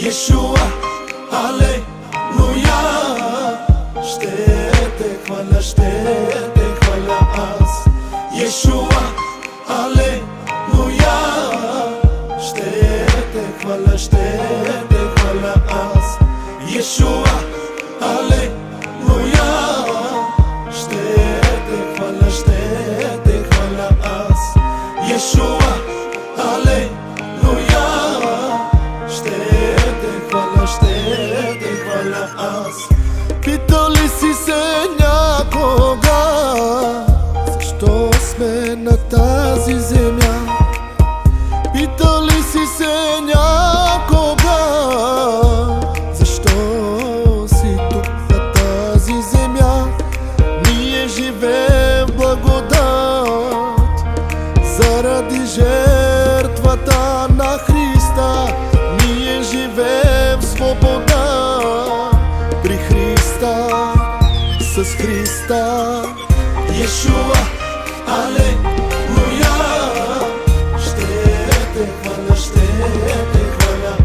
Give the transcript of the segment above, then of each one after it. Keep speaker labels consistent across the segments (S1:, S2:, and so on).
S1: Yeshua, Алелуя. Ще те хваля аз. Yeshua, Алелуя. Ще те хваля аз. Yeshua, Алелуя. Ще те хваля аз. Yeshua, Алелуя. Ще те хваля аз. Питал ли си се някога защо сме на тази земя? Питал ли си се някога защо си тук на тази земя? Ние живеем в благодат заради жертвата на Христа. Ние живеем в свобода при Христа, с Христа. Yeshua, Алелуя. Ще те хваля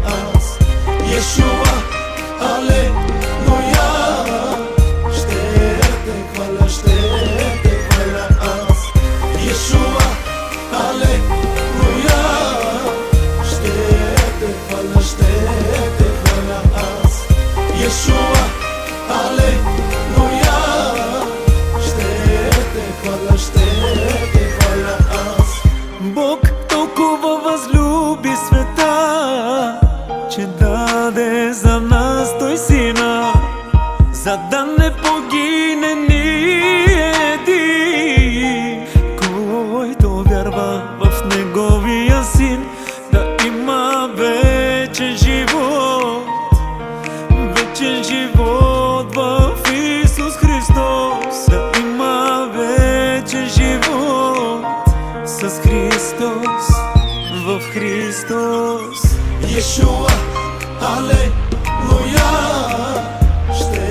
S1: аз. Yeshua, Алелуя. Ще те хваля аз. Yeshua, Алелуя. Ще те хваля аз. Yeshua, Алелуя. Ще те хваля аз. Бог толкова възлюби света, че даде за нас Той Сина, за да не погине ни един, който вярва в Неговия Син, да има вечен живот в Исус Христос, да има вечен живот с Христос, в Христос. Yeshua, Алелуя. Ще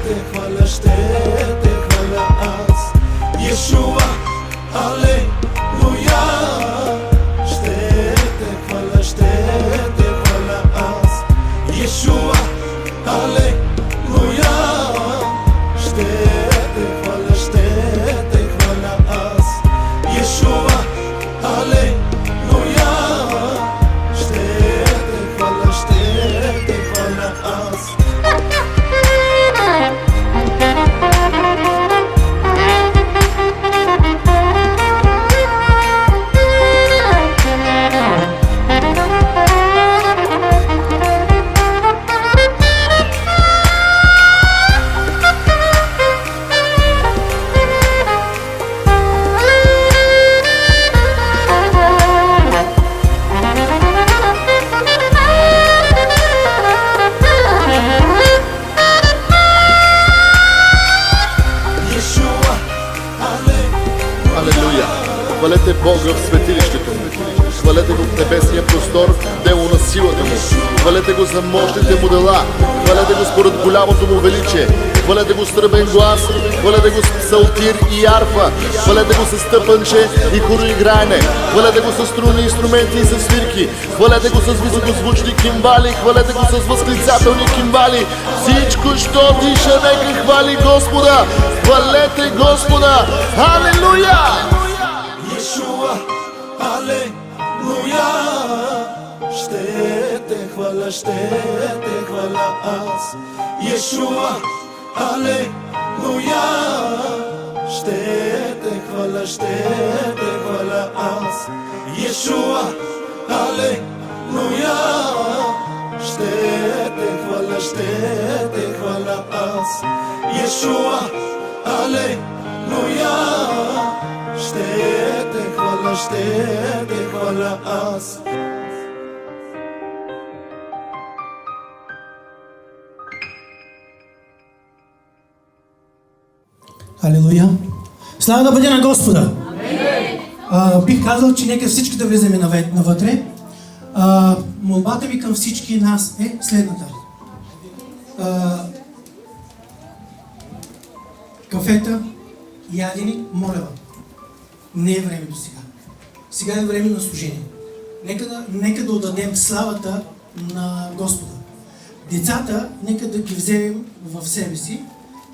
S1: те хваля аз. Yeshua, Алелуя. Ще те хваля аз. Yeshua, Алелуя. Ще те хваля аз. Yeshua, Алелуя. Ще те хваля аз.
S2: Алелуя! Хвалете Бога в светилището му. Хвалете го в небесния простор, дело на силата му. Хвалете го за мощните му дела. Хвалете го според голямото му величие. Хвалете го с тръбен глас. Хвалете го с псалтир и арфа. Хвалете го с тъпанче и хороиграене. Хвалете го с струни инструменти и с свирки. Хвалете го с високозвучни кимвали. Хвалете го с възклицателни кимвали. Всичко, що диша, нека хвали Господа. Хвалете Господа! Алелуя!
S1: Yeshua, Алелуя. Ще те хваля аз. Yeshua, Алелуя. Ще те хваля аз. Yeshua, Алелуя. Ще те хваля аз. Yeshua, Алелуя. Ще те хваля аз.
S3: Алелуя! Слава да бъде на Господа! Бих казал, че нека всички да влеземе навътре. Молбата ми към всички нас е следната. Кафета, ядени, моля, не е времето сега. Сега е време на служение. Нека да отдадем славата на Господа. Децата, нека да ги вземем в себе си,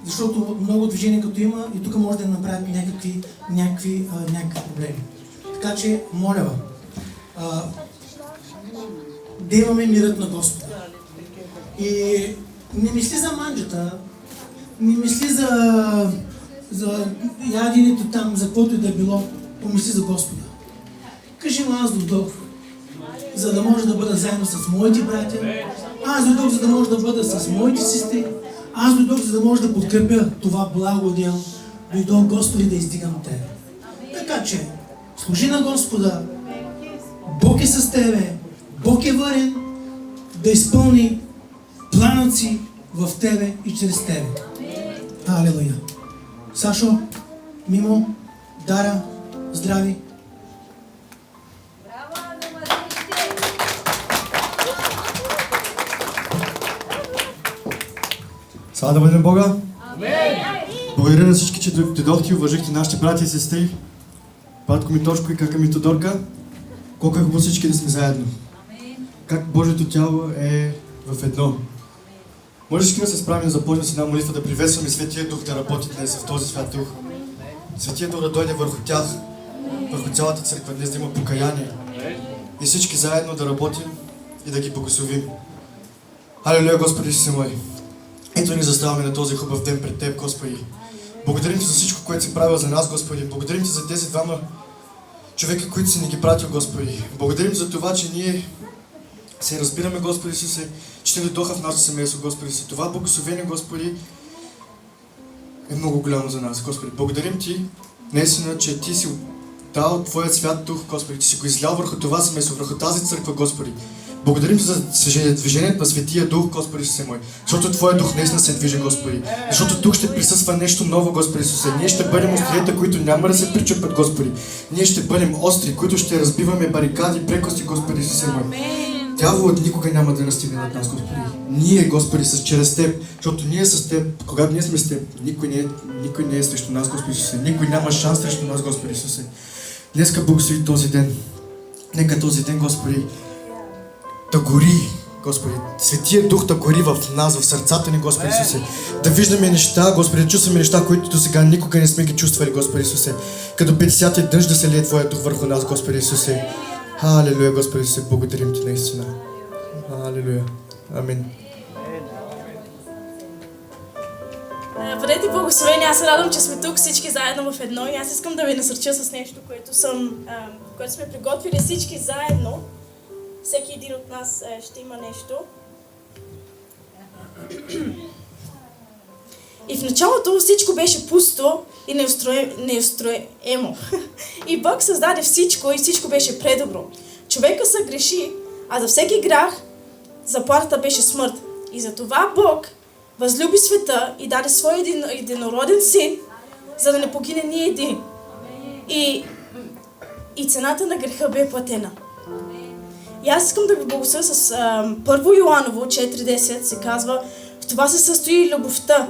S3: защото много движение като има и тук може да направят някакви проблеми. Така че, моля да имаме мирът на Господа. И не мисли за манджата, не мисли за яденето там, за каквото и да е било, помисли за Господа. Кажи му, аз дойдох, за да може да бъда заедно с моите братя, аз дойдох, за да може да бъда с моите сестри, аз дойдох, за да може да подкрепя това благо дело, дойдох, Господи, да издигам Тебе. Така че, служи на Господа, Бог е с Тебе, Бог е върен да изпълни планът си в Тебе и чрез Тебе. Алелуя! Сашо, Мимо, Дара, здрави!
S4: Слава да бъде Бога! Благодаря на всички, че дойдохте и уважихте нашите брати и сестри, Батко Митошко и кака ми Тодорка. Колко е хубаво всички да сме заедно. Как Божието тяло е в едно. Може всички да се справим да започнем с една молитва, да приветстваме Светия Дух да работи днес в този Свят Дух. Светия Дух да дойде върху тях, върху цялата църква, днес да има покаяние. И всички заедно да работим и да ги благословим. Алелуя, Господи Исусе мой! Ето ни заставаме на този хубав ден пред Теб, Господи. Благодарим Ти за всичко, което си правил за нас, Господи. Благодарим Ти за тези двама човека, които си ни ги пратил, Господи. Благодарим за това, че ние се разбираме, Господи Исусе, че Те дойдоха в нашето семейство, Господи Исусе. Това благословение, Господи, е много голямо за нас, Господи. Благодарим Ти, наистина, че Ти си дал Твоят Свят Дух, Господи. Ти си го излял върху това семейство, върху тази църква, Господи. Благодарим Ти за движението на Светия Дух, Господи Исусе мой. Защото Твоя Дух наистина се движи, Господи. Защото тук ще присъства нещо ново, Господи Исусе. Ние ще бъдем острията, които няма да се причупят, Господи. Ние ще бъдем остри, които ще разбиваме барикади, прекости, Господи Исусе мой. Дяволът никога няма да настигне над нас, Господи. Ние, Господи, чрез Теб, защото ние с Теб, когато ние сме с Теб, никой не е срещу нас, Господи Исусе. Никой няма шанс срещу нас, Господи Исусе. Днеска благослови този ден. Нека този ден, Господи, да гори, Господи. Светия Дух да гори в нас, в сърцата ни, Господи Исусе. Да виждаме неща, Господи, да чувстваме неща, които до сега никога не сме ги чувствали, Господи Исусе. Като 50-ти дъжд да се лие Твоя Дух върху нас, Господи Исусе. Алелуя, Господи Исусе, благодарим Ти наистина. Алелуя. Амин.
S5: Бъдете благословени, аз се радвам, че сме тук всички заедно в едно и аз искам да ви насърча с нещо, което сме приготвили всички заедно. Всеки един от нас ще има нещо. И в началото всичко беше пусто и неустроемо. И Бог създаде всичко и всичко беше предобро. Човека се греши, а за всеки грях заплатата беше смърт. И затова Бог възлюби света и даде своя единороден син, за да не погине ни един. И цената на греха бе платена. И аз искам да ви благословя с 1 Йоаново 4.10 се казва: в това се състои любовта.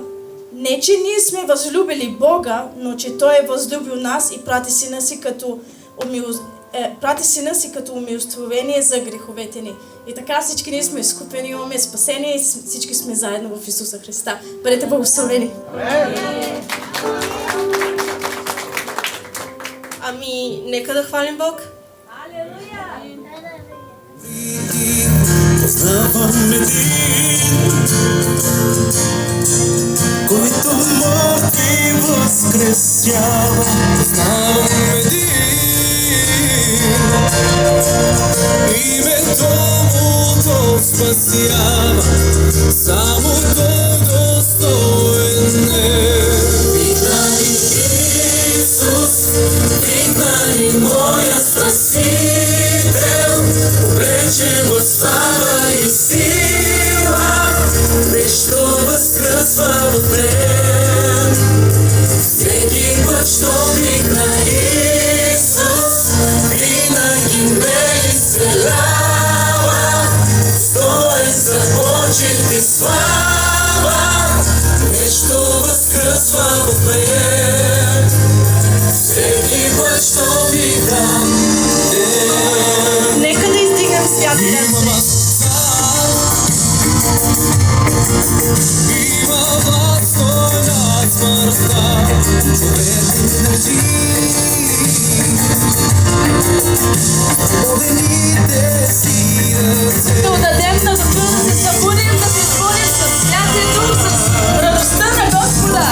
S5: Не, че ние сме възлюбили Бога, но че Той е възлюбил нас и прати сина си като умилостивление за греховете ни. И така всички ние сме изкупени, имаме спасение и всички сме заедно в Исуса Христа. Бъдете благословени! Ами, нека да хвалим Бог.
S1: Познавам един, който мъртви възкресява. Познавам един, името му то спасява. Само Той достоен е. Видна ли Исус, видна ли моя Спасител, облечен в слава и сила, нещо възкръсва в мен. Всеки път, що викна Исус, винаги ме изцелява. Стоен за почет и слава, нещо възкръсва в мен. Всеки път, що викам
S5: Нека да издигнем святия. Да отдадем на духа, да се събудим, да се изпълним с Святия Дух, с радостта на Господа.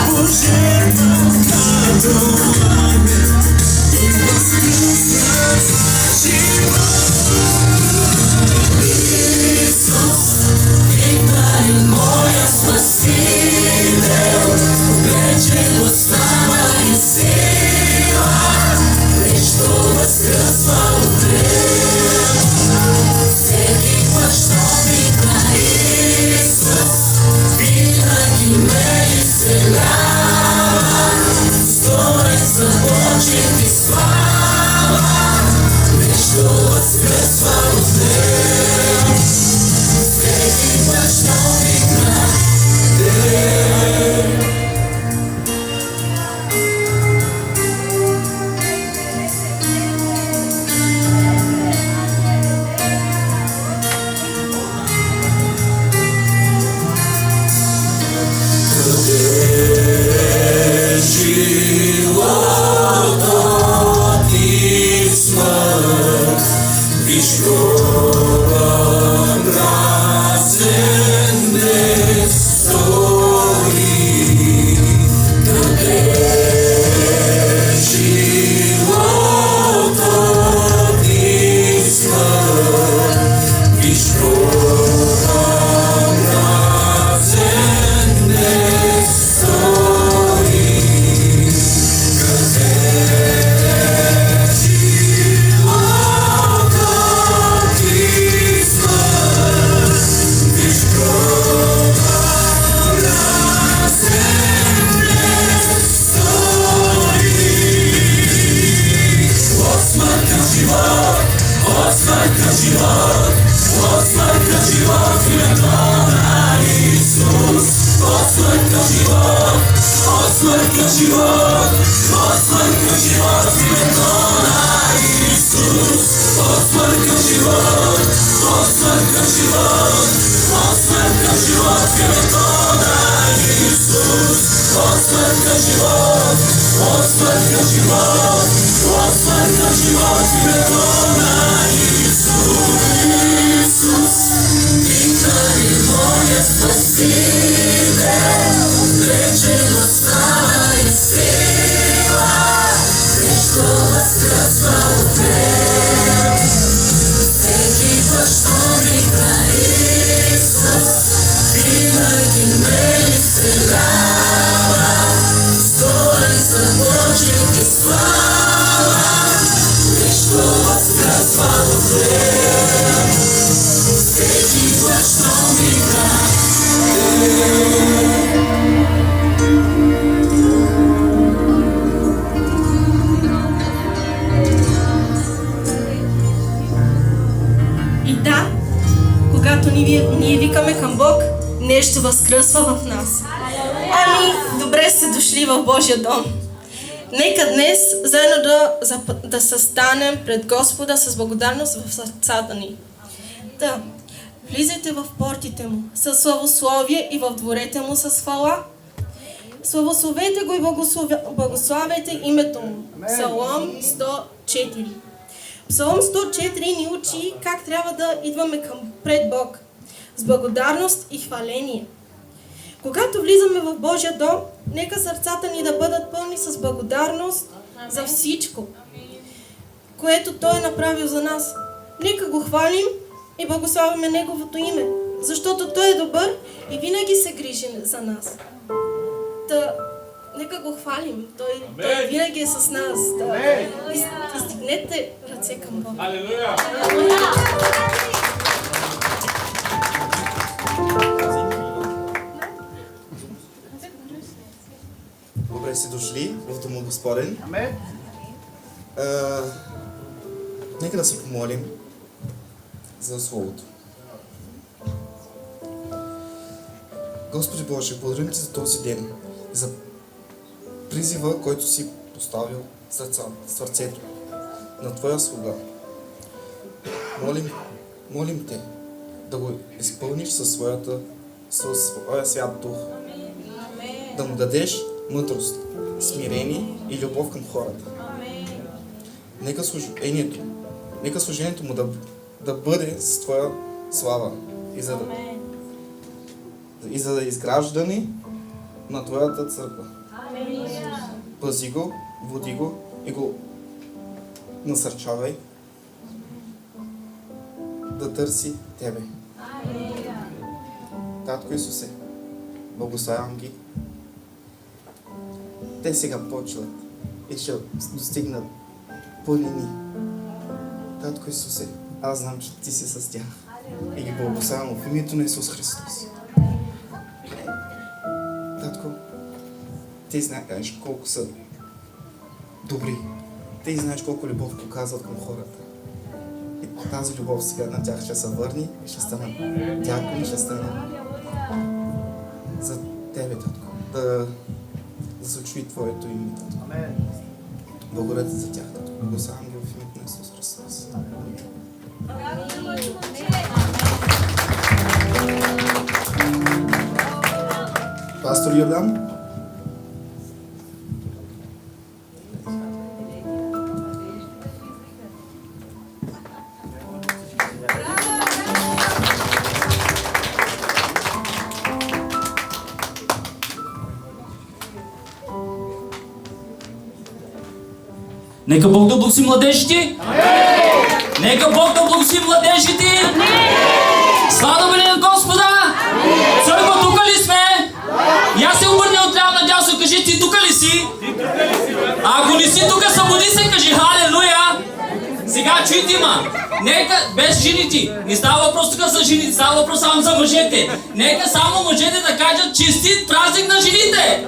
S5: И да, когато ние викаме към Бог, нещо възкръсва в нас. Ами, добре сте дошли в Божия дом. Нека днес заедно да състанем пред Господа с благодарност в сърцата ни. Да, влизайте в портите Му със славословие и в дворете Му с хвала. Славословете Го и благославяйте името Му. Псалом 104. Псалом 104 ни учи как трябва да идваме пред Бог с благодарност и хваление. Когато влизаме в Божия дом, нека сърцата ни да бъдат пълни с благодарност за всичко, което Той е направил за нас. Нека го хвалим и благославяме Неговото име, защото Той е добър и винаги се грижи за нас. Нека го хвалим. Той винаги е с нас. Издигнете ръце към Бог.
S6: Алелуя!
S7: Добре си дошли в Дома Господен.
S6: Амен!
S7: Нека да се помолим за Словото. Господи Боже, благодарим Ти за този ден, за призива, който си поставил сърцето на Твоя слуга. Молим Те да го изпълниш със своя свят дух. Да му дадеш мъдрост, смирение и любов към хората. Нека служението му да бъде с Твоя слава и за да изграждане на Твоята църква. Пази го, води го и го насърчавай да търси Тебе. Татко Исусе, благославям ги. Те сега почват и ще достигнат планини. Татко Исусе, аз знам, че Ти си с тях. И ги благославям в името на Исус Христос. Татко, Ти знаеш колко са добри. Ти знаеш колко любов показват към хората. И тази любов сега на тях ще се върне и ще станат дякони, ще станат за Тебе, Татко. Да се чуи Твоето име, Татко. Благодаря Ти за тях, Татко. Благославям ги в името на Исус Христос. Пастор Йордан.
S6: Нека Бог да благослови младежите! Нека Бог да благослови младежите! Слава бъде на Господа! Църква, тука ли сме? И аз се обърне отляво надясно, кажи, ти тука ли си? А ако не си тука, събуди се, кажи халелуя! Сега чуйте ма! Нека, без жените, не става въпрос тук за жените, става въпрос само за мъжете. Нека само мъжете да кажат честит празник на жените!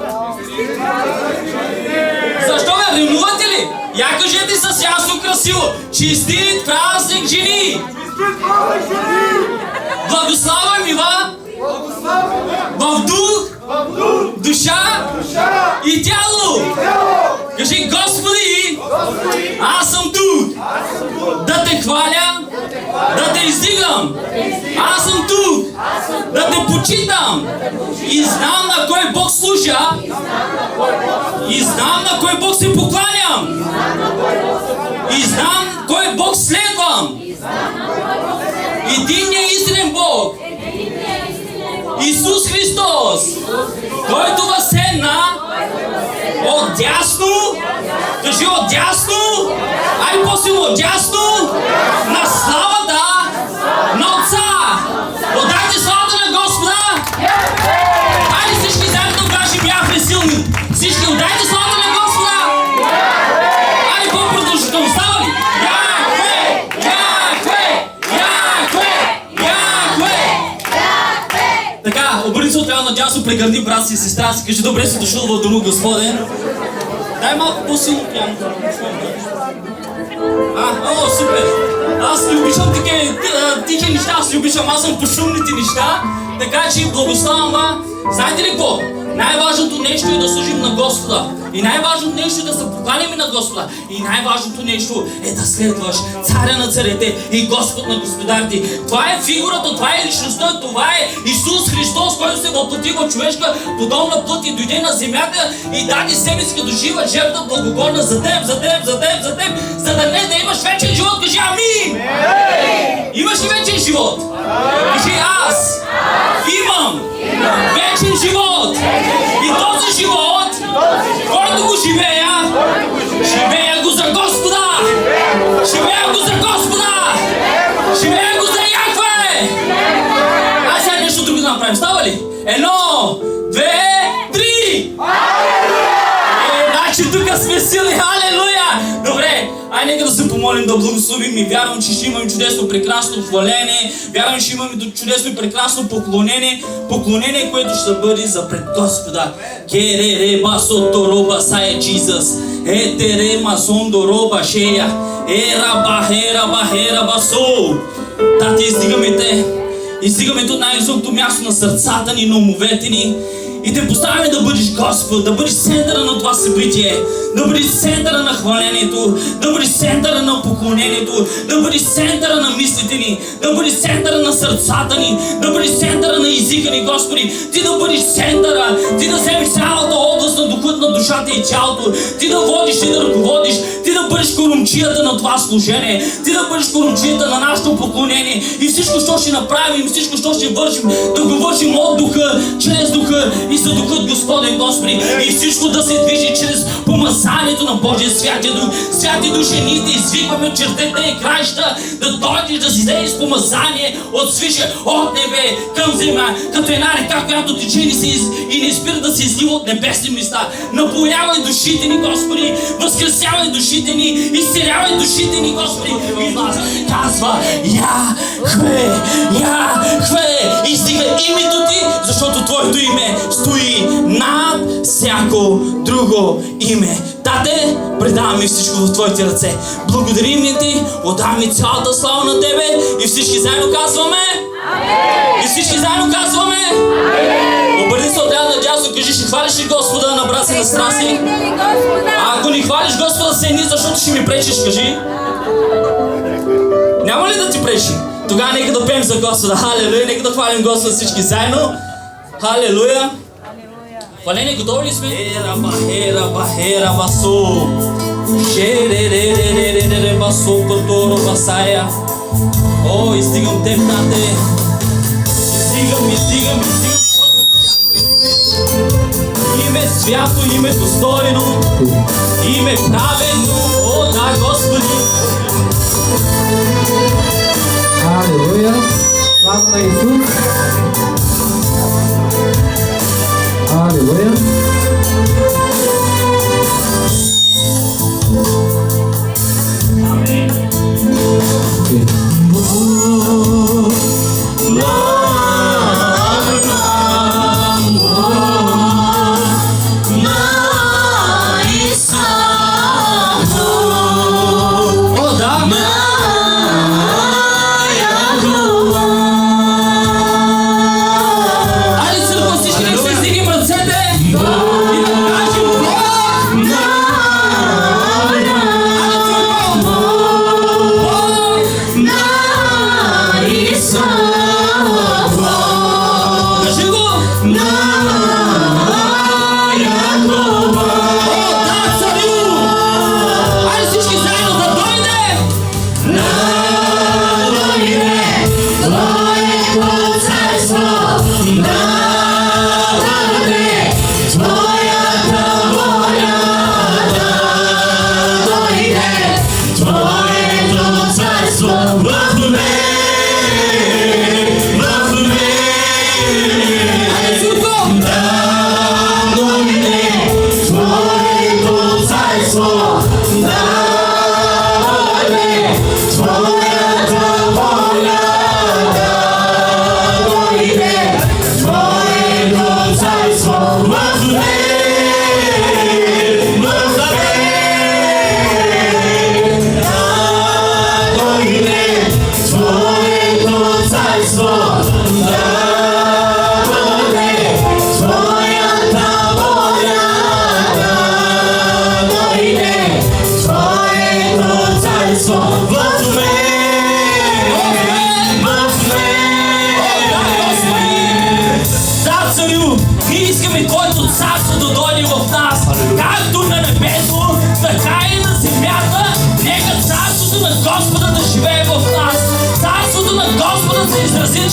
S6: Защо ме ревнувате ли? Я кажете с ясно красиво. Честит празник, жени! Благослава ми в дух, душа и тяло. Кажи, Господи, аз съм тук да Те хваля, да Те издигам. Аз съм тук да Те почитам. И знам на кой Бог служа. И знам на кой Бог се покланям. И знам кой Бог следвам. Единният истинен Бог, Исус Христос, който възседна отдясно, кажи отдясно, ай по-силно отдясно, на славата на Отца. Отдайте славата на Господа. Айде всички заедно да кажем яхме силни. Всички отдайте славата на Господа. Айде по-продължително, става ли? Яхве, Яхве, Яхве, Яхве. Така, обърни се отляво надясно, прегърни брат си и сестра си, кажи, добре си дошъл в дома Господен. Дай малко по-силно пиано. О, супер! Аз не обичам такива тихи неща, аз не обичам, аз съм по шумните неща. Така че благославам. Знаете ли какво? Най-важното нещо е да служим на Господа. И най-важното нещо е да се покланяме на Господа. И най-важното нещо е да следваш Царя на царете и Господ на господарите. Това е фигурата, това е личността, това е Исус Христос, който се въплати в човешка подобна плът и дойде на земята и даде себе си като жива жертва благогодна за теб, за да не да имаш вечен живот. Кажи амин! Имаш ли вечен живот? Кажи аз имам вечен живот. И този живот, който го живея го за Господа! Живея го за Господа! Живея го за Яхве! А сега нещо друго да направим. Става ли? 1, 2, 3! Значи тук сме силни. Халелуя! Добре, нека да се помолим да благословим и вярвам, че ще имаме чудесно прекрасно хваление. Вярвам, че ще имаме чудесно и прекрасно поклонение, което ще бъде за пред Господа. Керере басото роба сая Джизъс. Етере масондо роба шея. Ера басо. Тати, издигаме Те от най-високото място на сърцата ни, на умовете ни. И те поставяме да бъдеш Господ, да бъдеш центъра на това събитие, да бъдеш центъра на хвалението, да бъдеш центъра на поклонението, да бъдеш центъра на мислите ни, да бъдеш центъра на сърцата ни, да бъдеш центъра на езика ни, Господи. Ти да бъдеш центъра, ти да вземеш цялата област на духът на душата и тялото, ти да водиш и да ръководиш, ти да бъдеш корумчията на това служение, ти да бъдеш корумчията на нашето поклонение и всичко, що ще направим, всичко, що ще вършим, да го вършим от духа, чрез духа и за духът Господен, Господи. И всичко да се движи чрез помазанието на Божия Святия Дух. Святи Душе, ние те извикваме от чертите и краища да дойдеш да си вземеш помазание от свише, от небе към земя, като една река, която тече и не спира да се излива от небесни места. Напоявай душите ни, Господи, възкресявай душите ни, изцелявай душите ни, Господи. И нас казва Яхве, Яхве, и стига името Ти, защото Твоето име стои над всяко друго име. Тате, предаваме всичко в Твоите ръце. Благодарим Ти, отдаваме цялата слава на Тебе и всички заедно казваме Амин! И всички заедно казваме Амин! Обърни се отляво надясно, кажи, ще хвалиш ли Господа на брат си на страси? А ако не хвалиш Господа, седни, защото ще ми пречиш, кажи. Няма ли да ти пречи? Тогава нека да пеем за Господа. Халелуя, нека да хвалим Господа всички заедно. Халелуя. Хваление, готови ли сме? Хера басо. Шере басо, которо басая. О, издигам Теб, Тате. Издигам. Име свято, име достойно, име праведно, о да, Господи.
S1: Алелуя! Слава на Исус! Алелуя!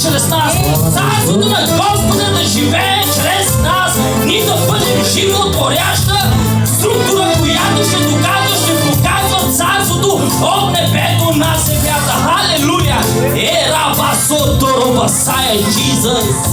S6: Чрез нас, царството на Господа да живее чрез нас, ние да бъдем животворяща структура, която ще доказва, ще показва царството от небето на земята. Халелуя! Ера басото робасая, Джизъс!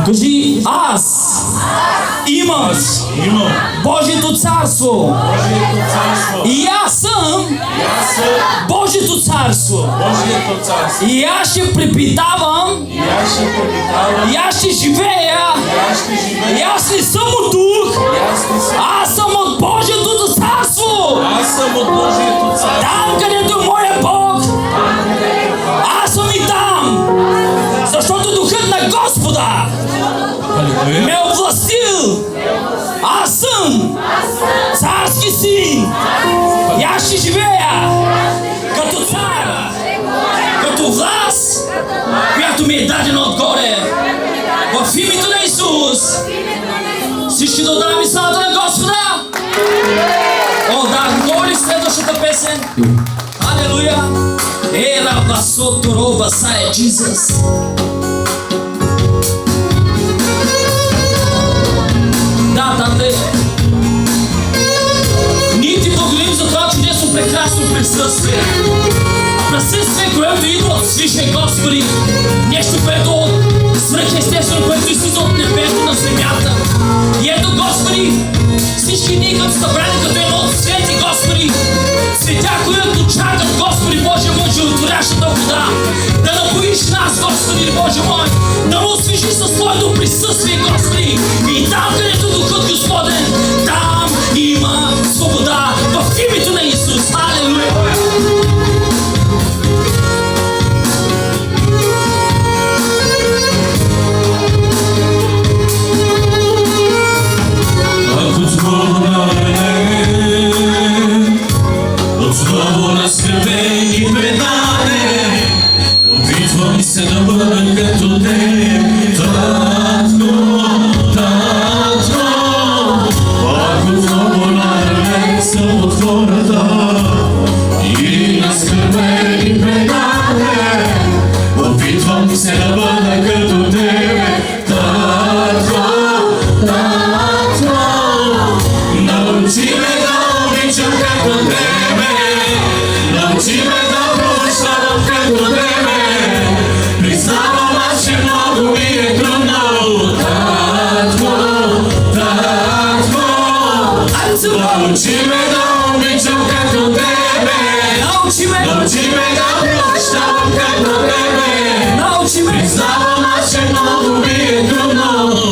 S6: Кажи, аз имам Божието царство. И аз съм Божието царство. И аз ще препитавам. И аз ще живея. И аз не съм от тук. Аз съм от Божието царство. Там, където е моя Бог, аз съм и там. Защото Духът на Господа ме е овластил. Аз съм царски син. И аз ще живея като цар, като власт, която ми е дадена отгоре. В името на Исус. Всички да отдаваме и славата на Господа. О, да, готова ли следващата песен? Алелуя! Ера басото роба сая Джизъс. Да, тате. Ние ти благодарим за това чудесно, прекрасно присъствие. Присъствие, което идва от свише, Господи. Нещо, което свръхестествено, което излиза от небето на земята. И ето, Господи, всички ние като събрани като едно от свети, Господи, светя, които чакат, Господи Боже мой, животворящата вода, да напоиш нас, Господи Боже мой, Научи ме да обичам както тебе. Научи ме да прощавам както тебе. Научи ме. Признавам аз, че много ми е трудно.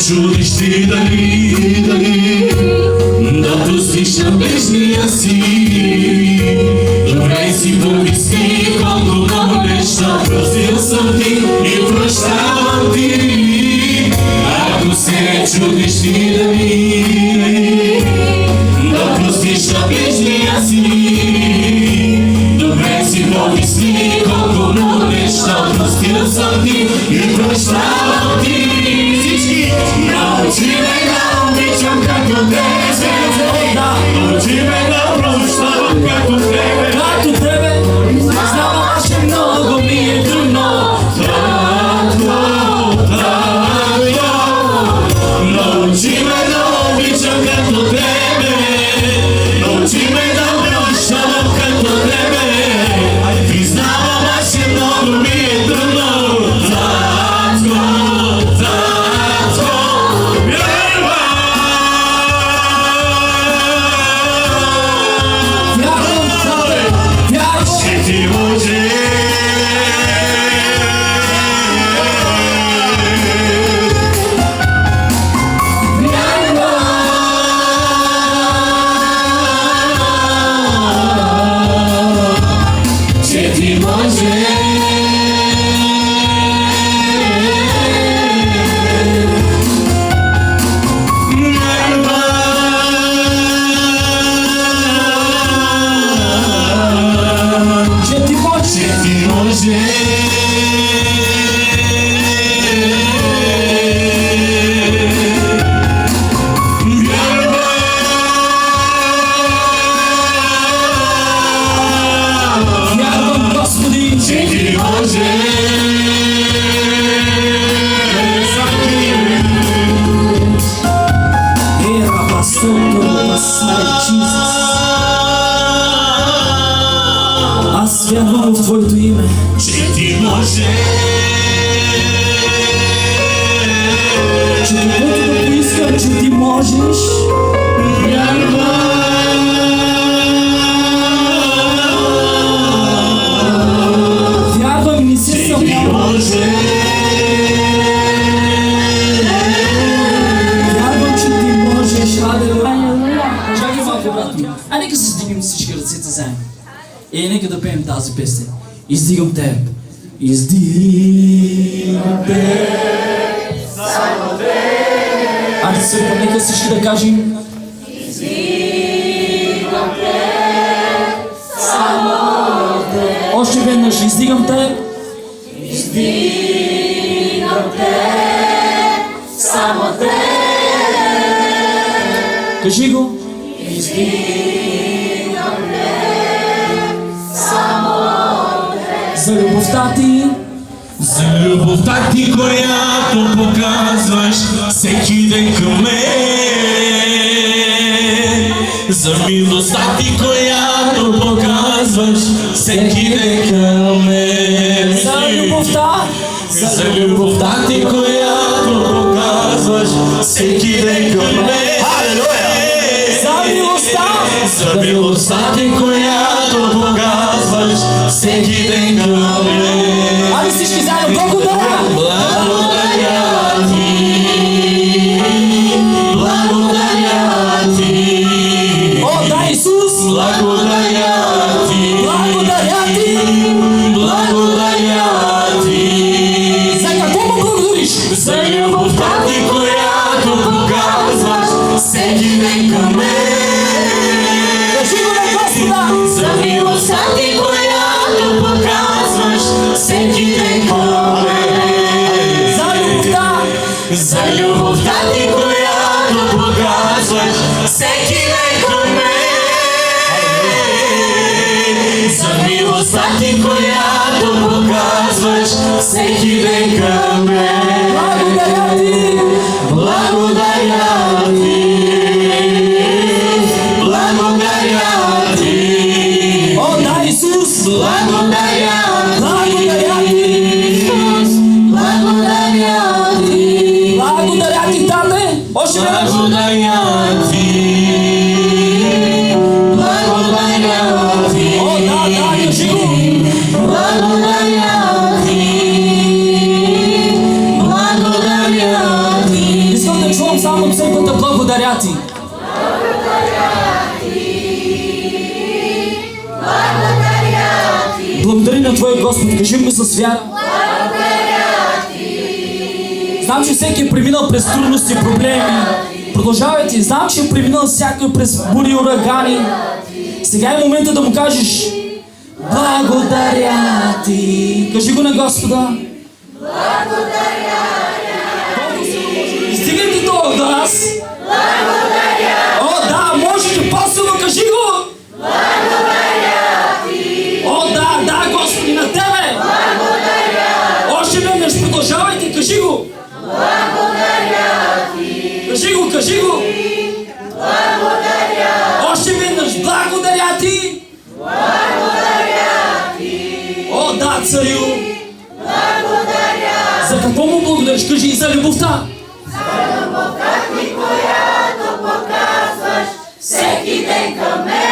S8: Чудиш ти дали да простиш на ближния си. Добре си помисли колко много неща простил съм ти и прощавам ти. Ако се чудиш ти дали да простиш на ближния си. Добре си помисли колко много неща простил съм ти и прощавам ти. Научи ме да обичам както те се. Научи ме да прощавам.
S6: Аз вярвам в Твоето име,
S8: че Ти можеш,
S6: че каквото да поискам, че Ти можеш. Вярвам и не се съмнявам. Вярвам, че Ти можеш. Алелуя. Чакай малко, брат ми. А нека се стигнем всички ръцете заедно. Нека да пеем тази песен. Издигам Теб. Издигам Теб. Само Теб. Айде се, нека всички да кажем. Издигам Теб. Само Теб. Още веднъж. Издигам Теб. Издигам Теб. Само Теб. Кажи го. Издигам Теб. Само Теб. За любовта Ти.
S8: За любовта Ти, която показваш всеки ден към мен. За милостта Ти, която показваш всеки ден към мен.
S6: За любовта.
S8: За любовта Ти, която показваш всеки ден към мен.
S6: За милостта.
S8: За милостта Ти, която показваш всеки ден към мен.
S6: Ами всички заедно, благодаря!
S8: Благодаря Ти, благодаря Ти.
S6: О, да, Исус!
S8: Благодаря Ти,
S6: Благодаря Ти!
S8: благодаря Ти.
S6: За какво му благодариш?
S8: За любовта Ти, която показваш всеки ден към мен.
S6: Кажи го на Господа!
S8: За милостта Ти, която показваш всеки ден към мен.
S6: За любовта!
S8: За любовта Ти, която показваш всеки ден към мен. За милостта Ти, която показваш всеки ден към мен.
S6: Благодаря Ти!
S8: Благодаря Ти, благодаря Ти.
S6: О, да, Исус!
S8: Благодаря
S6: Благодаря Ти!
S8: благодаря Ти.
S6: Благодаря Ти, Тате! Още веднъж!
S8: Благодаря Ти, благодаря Ти.
S6: О, да, кажи го!
S8: Благодаря Ти, благодаря Ти.
S6: Искам да чувам само църквата благодаря Ти! Благодаря на Твоя Господ, кажи ми с вяра. Знам, че всеки е преминал през трудности, проблеми. Продължавайте, знам, че е преминал всякой през бури и урагани. Сега е момента да му кажеш благодаря Ти. Кажи го на Господа. Стигайте този глас. О, да, можете по-силно, кажи го. О, да, Господи, на Тебе! Още веднъж продължавайте, кажи го! Кажи го! Още веднъж, благодаря Ти! О, да, Царю! За какво му благодариш? Кажи и за любовта!
S9: Ти, която показваш всеки ден към мен.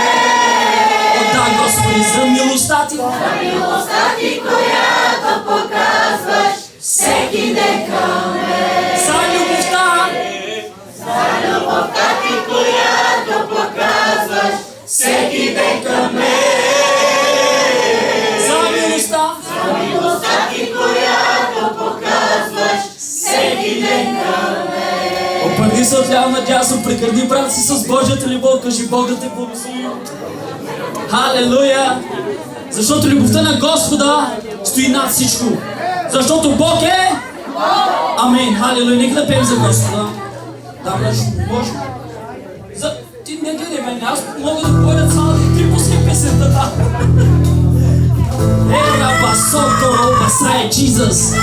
S6: О, да, Господи, за милостта Ти!
S9: За милостта Ти, която показваш всеки ден към мен.
S6: За любовта!
S9: За любовта Ти, която показваш всеки ден към мен.
S6: За милостта!
S9: За милостта Ти, която показваш всеки ден към мен.
S6: Опърни се отляво надясно, прегърни брат си с Божията любов, кажи Бог да те благослови. Халелуя! Защото любовта на Господа стои над всичко. Защото Бог е... Амин! Халелуя! Нека да пеем за Господа. Да, брат, може. Ти не гледай мен, аз мога да поеда цялата и ти пускай песента, да. Ера басото басая, Jesus!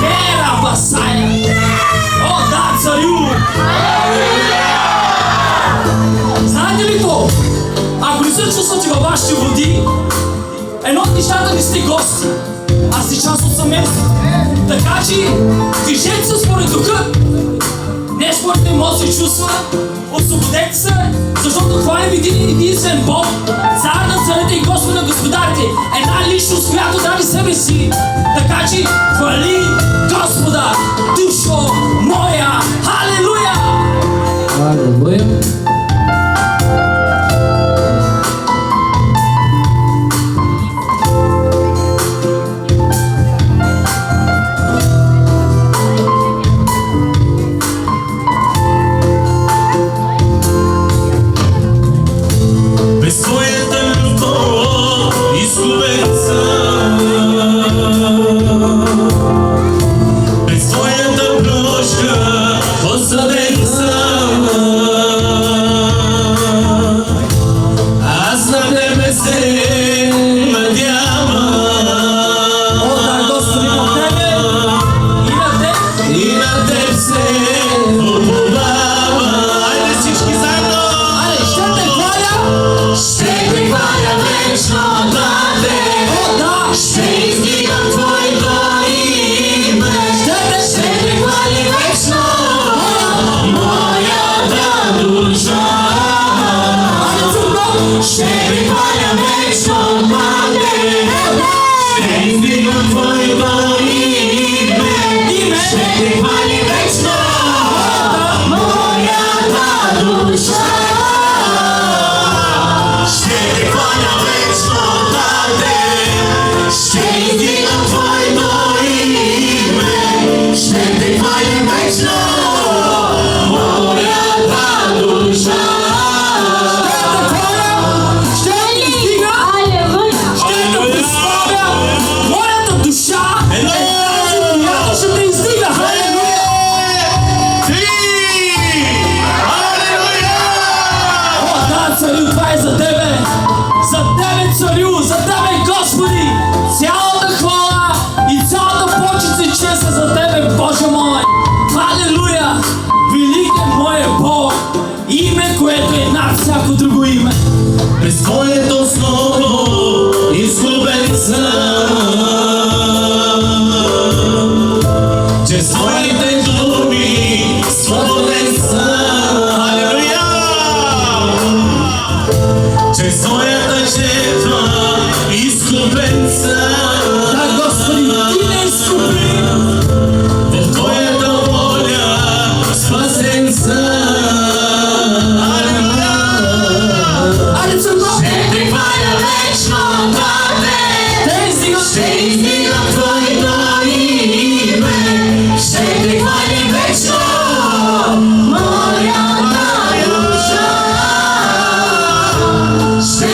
S6: Ера басая! О, да, Царю! нещата не сте гости, а сте част от семейството. Така че движете се според духа, не според емоции и чувства. Освободете се, защото хвалим един единствен Бог, цар на царете и Господ на господарите. Една личност, която даде себе си. Така че хвали Господа, душо моя. Халелуя!
S1: Алелуя.
S8: Без твоята любов изгубен съм. Без твоята прошка осъден съм. Аз на тебе се надявам.
S6: Отдай, Господи, на Тебе и на Теб.
S8: И на теб се уповавам. Айде всички заедно!
S6: Айде, ще те хваля!
S8: Ще те хваля вечно, Тате.
S6: Да!
S8: Ще издигам твоето име. Ще те хвали вечно моята душа. Ще те хваля вечно, Тате. Ще издигам твоето име. Ще те хвали вечно моята душа. Ще те хваля вечно, Тате. Ще издигам твоето име. Ще те хвали вечно моята душа.
S6: Ще те издига! Ще те прославя! Моята душа е тази, която ще те издига! Халелуя! О, да, царю, това е за Тебе! За Тебе, царю! За Тебе, Господи! Цялата хвала и цялата почет и чест е за Тебе, Боже мой! Халелуя! Велик е моя Бог! Име, което е над всяко друго име!
S8: Без твоето слово изгубен съм. Чрез твоите думи свободен съм. Алелуя! Чрез твоята жертва изгубен съм.
S6: Да, Господи, Ти не изкупи!
S8: В твоята воля спасен съм. Алелуя!
S6: Айде, църква!
S8: Ще те хваля вечно, Тате.
S6: Те издига!
S8: Ще издигам твоето име. Ще те хвали вечно моята душа. Ще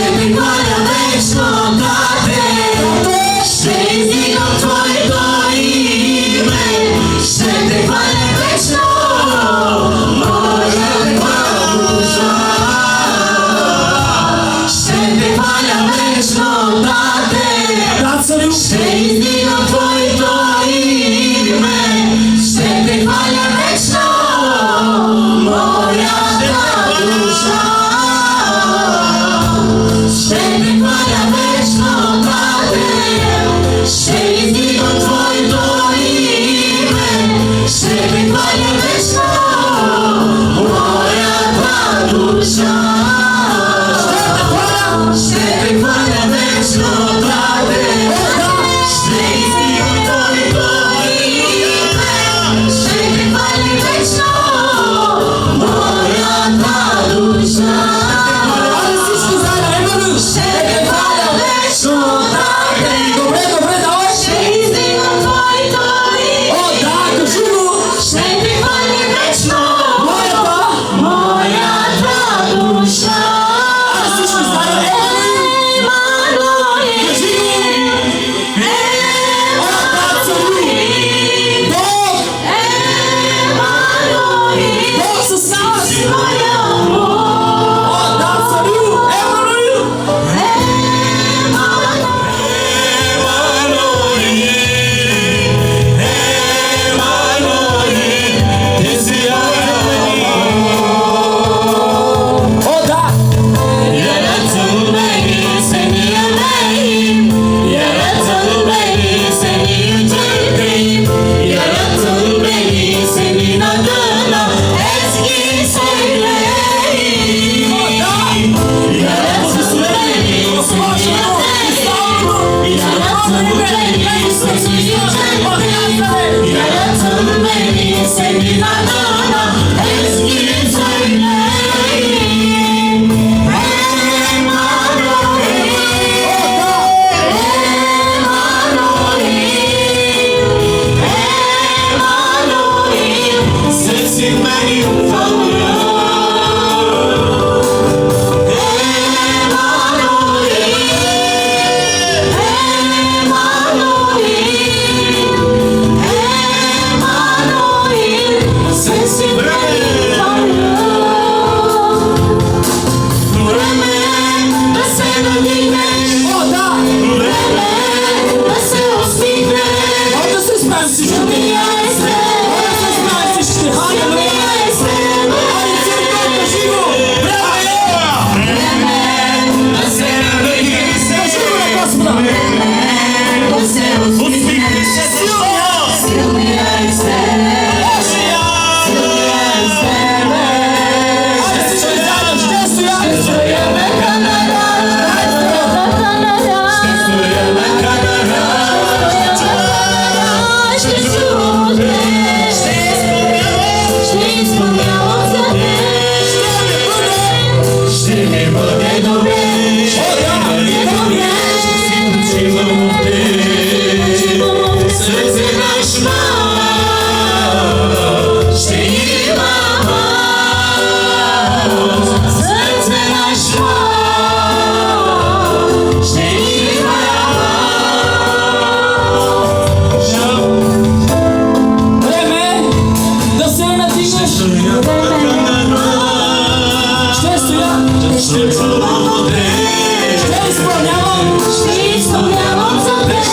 S8: ще чувам от теб.
S9: Ще изпълнявам за теб.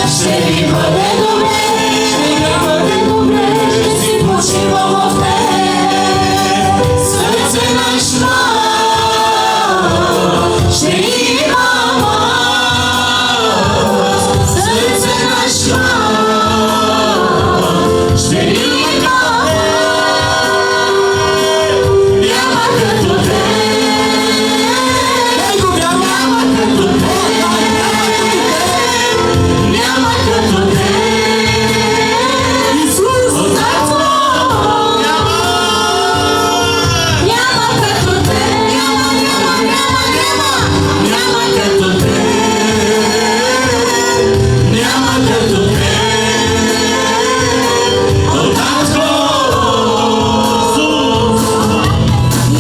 S9: Ще ми бъде добре. Ще ми бъде добре. Ще си почивам в теб. Сърце на шма. Ще имам аз. Сърце на шма. Ще имам аз. Няма като теб. Няма като теб. Няма като теб. Исус! Няма като теб. Няма като теб. Няма като теб.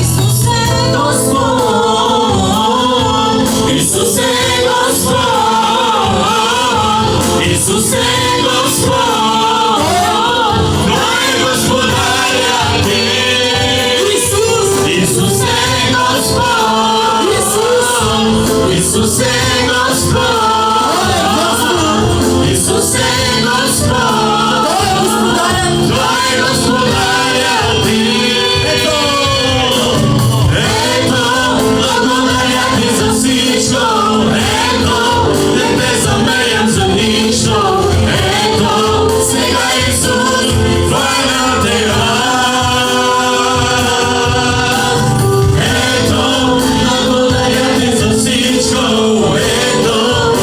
S9: Исус е Господ. Исус е Господ. Исус е Господ. Той е Господаря ти. Исус е Господ. Исус е Господ. Исус е Господ. Той е Господаря ти. Ето, благодаря ти за всичко. Ето, не те замеям за нищо. Ето, сега Исус, хваля те аз. Ето, благодаря ти за всичко. Ето,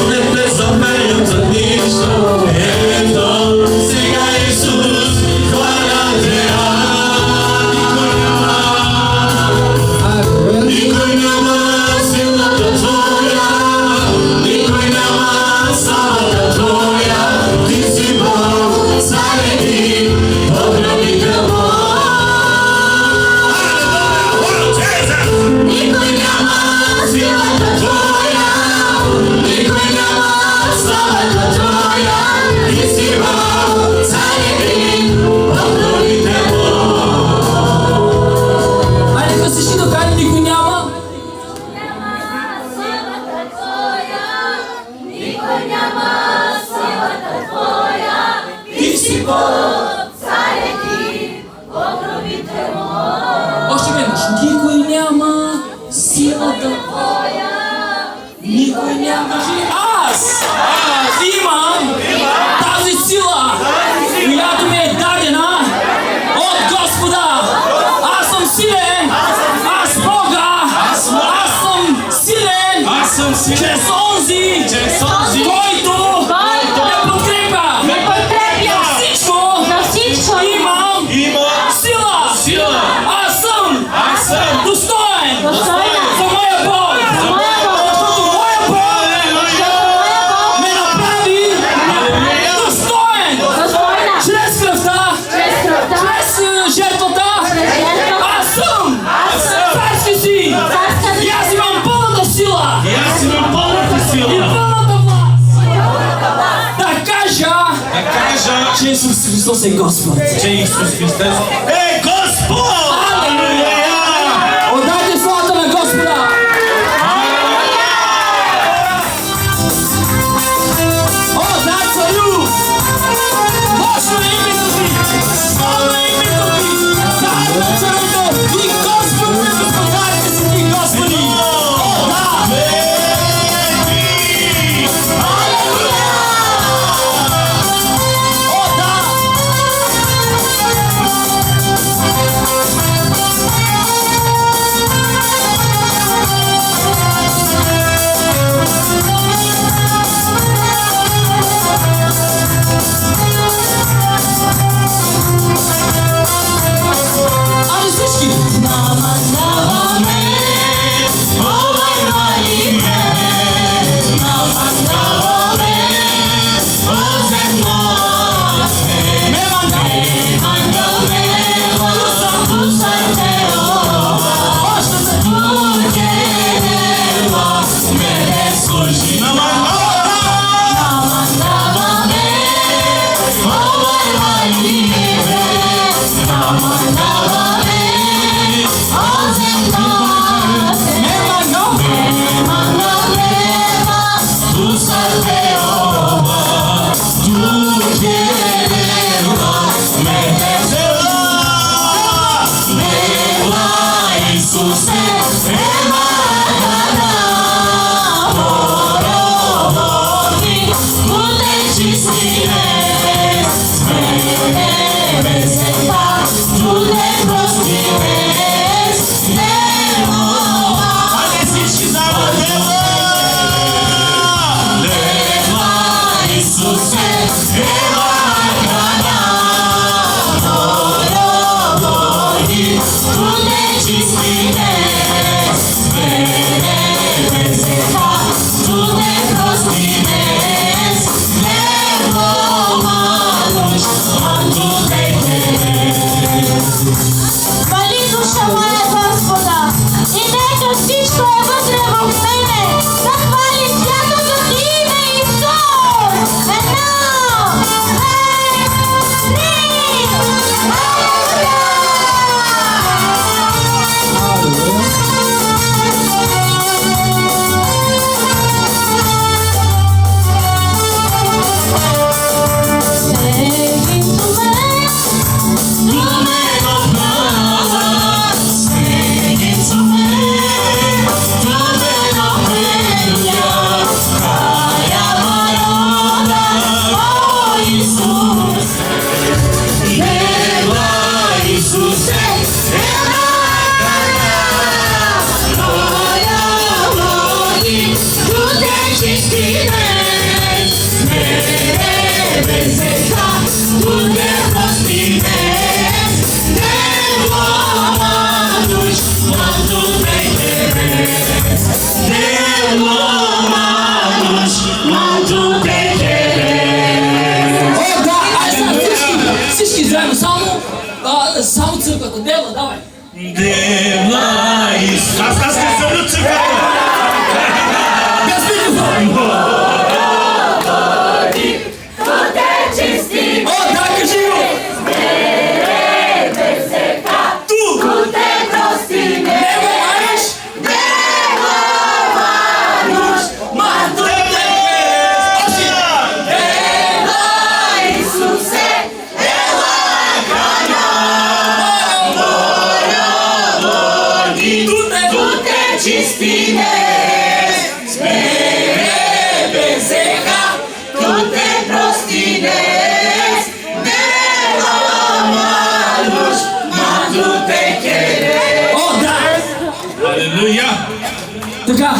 S9: не те замеям за нищо. Ето, сега Исус, хваля те аз. Никой няма силата твоя, никой няма славата твоя. Ти си Бог, цар един, покровител мой. Никой няма силата твоя, никой няма славата твоя. Ти си Бог, цар един, покровител мой.
S6: Айде да всички да кажем, никой няма.
S9: Никой няма силата твоя.
S6: Ти си Бог.
S9: Цар един, покровител мой.
S6: Още веднъж. Никой няма силата. Никой няма. Кажи, аз имам тази сила, която ми е дадена от Господа. Аз съм силен. Аз Бога. Аз съм силен. Чрез онзи, който ме подкрепя. За всичко имам сила. Аз съм достоен за моя Бог. Защото моя Бог ме направи достоен чрез кръвта, чрез жертвата. Аз съм царски син. И аз имам пълната сила и пълната власт да кажа, че Исус Христос е Господ.
S8: Е, Господ!
S6: Отдайте славата на Господа! О, да, царю! Мощно е името ти! Славно е името ти! Царю на царите и Господ на господарите си ти, Господи! О, да! О, да!
S9: Исусе, ева гана, хороводи, буде чистине, смене весела, буде простине, немова.
S8: Хайде всички заедно,
S9: Ева, Исусе, ева гана, хороводи, буде чистине, смене весела, буде простине, немова нощ, Хвали душа моя Господа, и нека всичко е вътре в мене, да хвали святото ти име Исус. Едно, две, три,
S6: О, да, айде сега всички заедно, само църквата, Дела, давай.
S8: Дела Исус. Аз не съм от църквата.
S6: Газби го! О, да, кажи го! Ту! Него маниш! Манто те! Още!
S9: Чистине, смере безеха, туте простине, немала нощ, манту те кере.
S6: О, да!
S8: Алелуя.
S6: Така,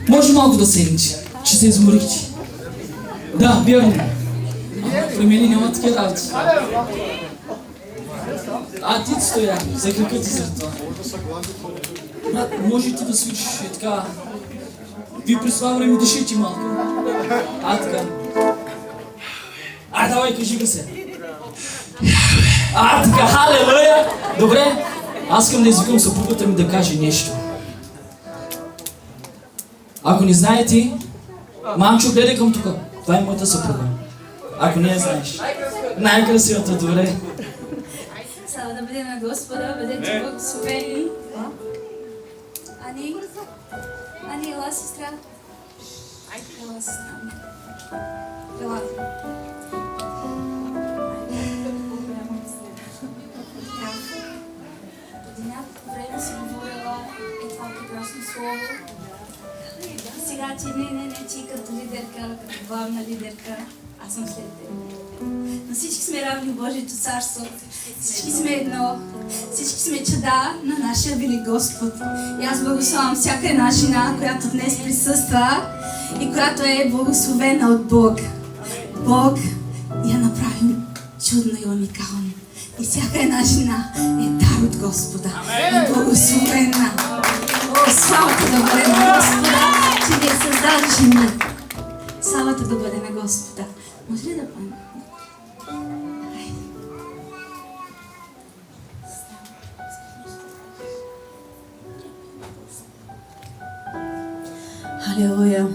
S6: може малко да седнете, че се изморихте. Да, вярно. При мен няма такива работи. Ти стоя, за какъв ти за това? Брат, може ти да свичиш и така. Вие през това време дишите малко. Така. Давай, кажи го се. Така, халелуя. Добре, аз искам да извикам съпругата ми да каже нещо. Ако не знаете, мамчо, гледай към тук. Това е моята съпруга. Ако не я знаеш. Най-красивата, добре.
S10: Слава да бъде на Господа, бъдете благословени. Ани, ела, сестра. Ела, сестра. Ела. Преди няколко време си говорила това прекрасно слово. Сега ти като лидерка, като главна лидерка, аз съм след теб. Но всички сме равни в Божието царство. Всички сме едно. Всички сме чада на нашия велик Господ. И аз благословям всяка една жена, която днес присъства и която е благословена от Бог. Бог я направи чудно и уникално. И всяка една жена е дар от Господа. И благословена. О, славата да бъде на Господа, че ни е създаде жени. Славата да бъде на Господа. Може ли да пънем?
S11: Халелуя!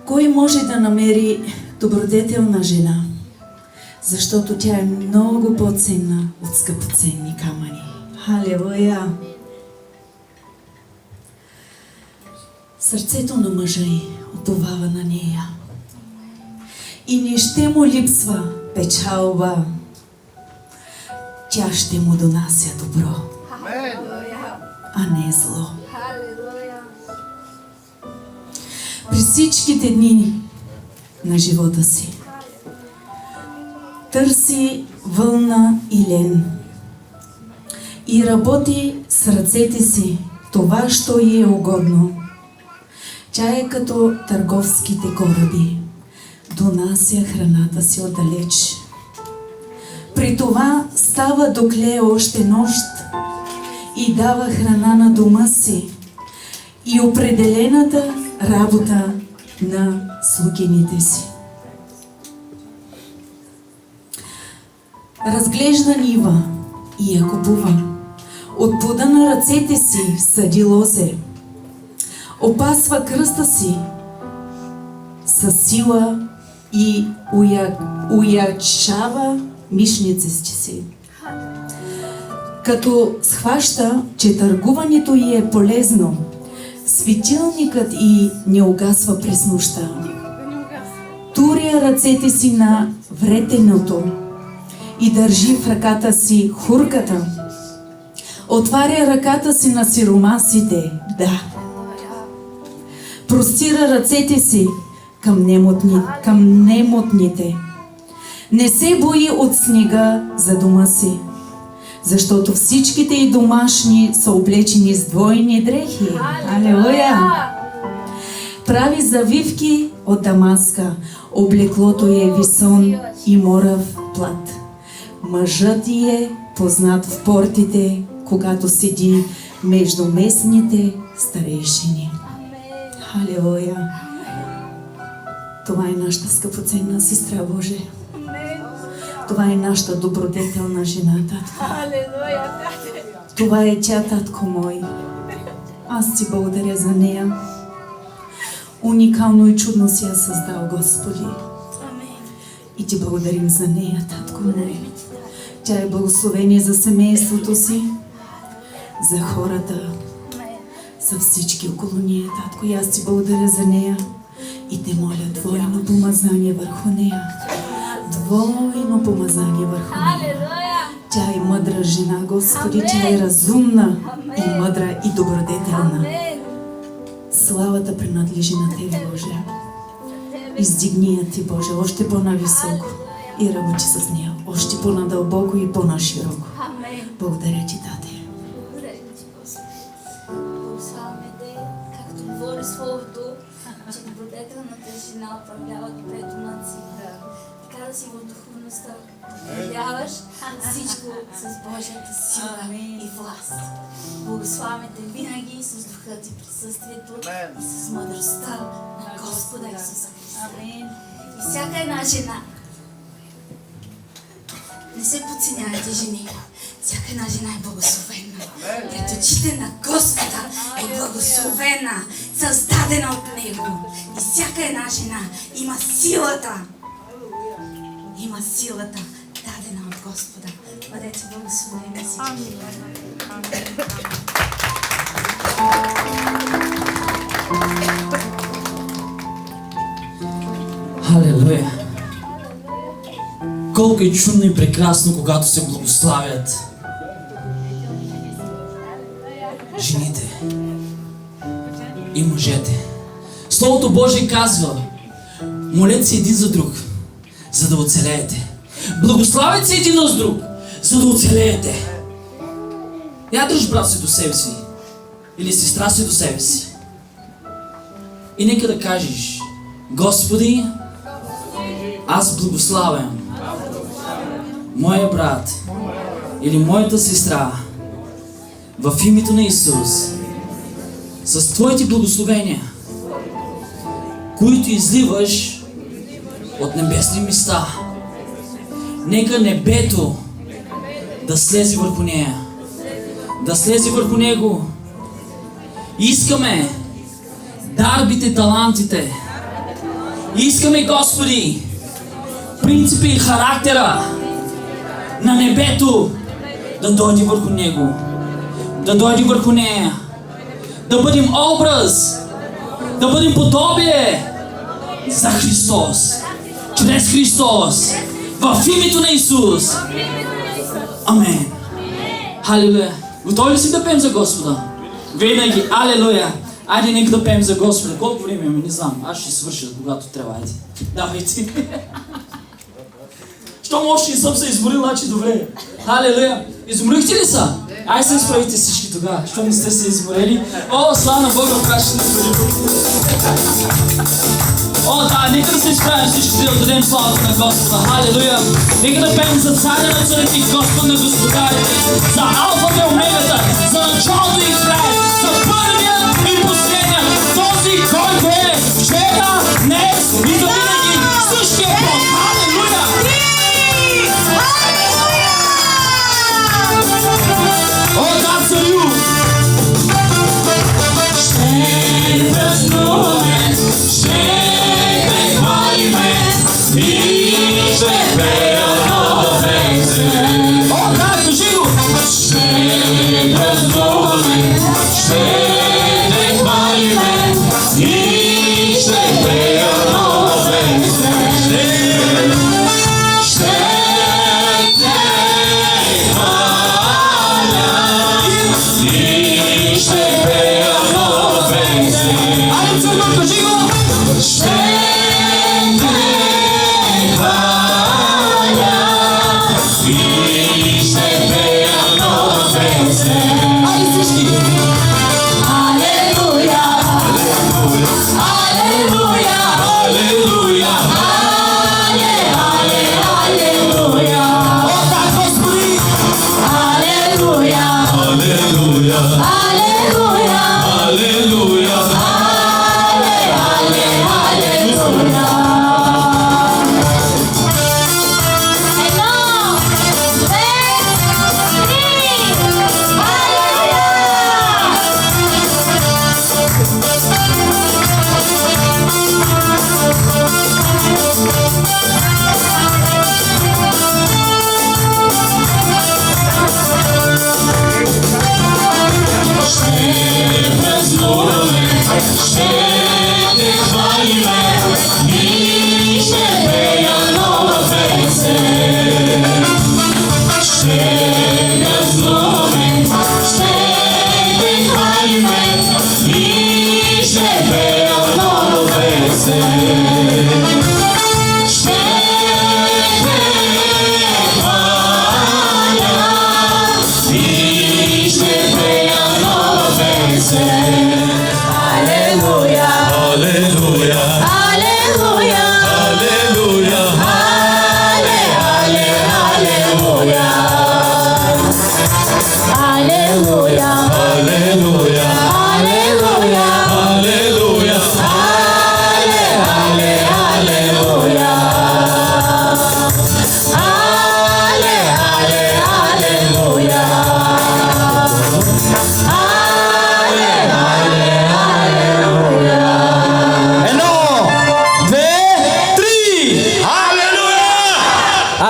S11: Кой може да намери добродетелна жена? Защото тя е много по-ценна от скъпоценни камъни. Халелуя! Сърцето на мъжа й отовава на нея. И не ще му липсва печалба. Тя ще му донася добро. а не зло. При всичките дни на живота си търси вълна и лен и работи с ръцете си това, що й е угодно. Тя е като търговските кораби, донася храната си отдалеч. При това става докле още нощ и дава храна на дома си и определената работа на слугините си. Разглежда нива и я купува. От плода на ръцете си съди лозе. Опасва кръста си със сила и уячава мишниците си. Като схваща, че търгуването й е полезно, светилникът й не угасва през нощта. Туря ръцете си на вретеното и държи в ръката си хурката. Отваря ръката си на сиромасите, да. Простира ръцете си към немотните. Не се бои от снега за дома си, защото всичките й домашни са облечени с двойни дрехи. Алелуя! Прави завивки от дамаска, облеклото е висон и морав плат. Мъжът й е познат в портите, когато седи между местните старейшини. Алелуя! Това е нашата скъпоценна сестра Божия. Това е нашата добродетелна жена, татко. Това е тя, татко мой. Аз ти благодаря за нея. Уникално и чудно си я създал, Господи. И ти благодарим за нея, татко мой. Тя е благословение за семейството си, за хората, за всички около нея, татко. И аз ти благодаря за нея. И те моля двойно помазание върху нея. Двойно помазание върху нея. Тя е мъдра жена, Господи. Тя е разумна и мъдра и добродетелна. Славата принадлежи на Тебе, Боже. Издигни я Ти, Боже, още по-нависоко и работи с нея. Още по-надълбоко и по-нашироко. Благодаря Ти, Тате.
S10: Благославяме Те, както говори Словото, че добродетелната жена управлява добре дома си. Така да си в духовността, управляваш всичко с Божията сила и власт. Благославяме Те винаги с духа Ти, присъствието и с мъдростта на Господа Исуса Христа. И всяка една жена, не се подценявайте, жени. Всяка една жена е благословена. Пред очите на Господа е благословена, създадена от Него. И всяка една жена има силата. Има силата, дадена от Господа. Бъдете благословени всички.
S6: Халелуя! Колко е чудно и прекрасно, когато се благославят жените и мъжете. Словото Божие казва: молете се един за друг, за да оцелеете. Благославят се един с друг, за да оцелеете. Я дръж брат си до себе си или сестра си до себе си. И нека да кажеш: Господи, аз благославям моя брат или моята сестра в името на Исус с Твоите благословения, които изливаш от небесни места. Нека небето да слезе върху нея, да слезе върху него. Искаме дарбите, талантите. Искаме, Господи, принципи и характера на небето да дойде върху него, да дойде върху нея, да бъдем образ, да бъдем подобие за Христос, чрез Христос, в името на Исус. Амен. Халилуя. Готови ли си да пеем за Господа? Винаги. Алелуя. Айде, нека да пеем за Господа. Колко време имаме? Не знам. Аз ще свърша, когато трябва. Айде. Давайте. Щом още не съм се изморил, значи добре. Халелуя. Изморихте ли са? Ай се изправите всички тогава. Щом не сте се изморели. О, слава на Бога, как ще не бъде. О, да, нека да се изправим всички да отдадем славата на Господа. Халелуя. Нека да пеем за царя на царите и Господ на господарите. За алфата и омегата. За началото и край. За първия и последния. Този, който е вчера, днес и завинаги. Същия Бог. Халелуя. О, да, царю! Ще празнуваме, ще те хвалиме и ще пея нова песен. О, да, кажи го! Ще празнуваме, ще те хвалиме и ще пея нова песен. Ще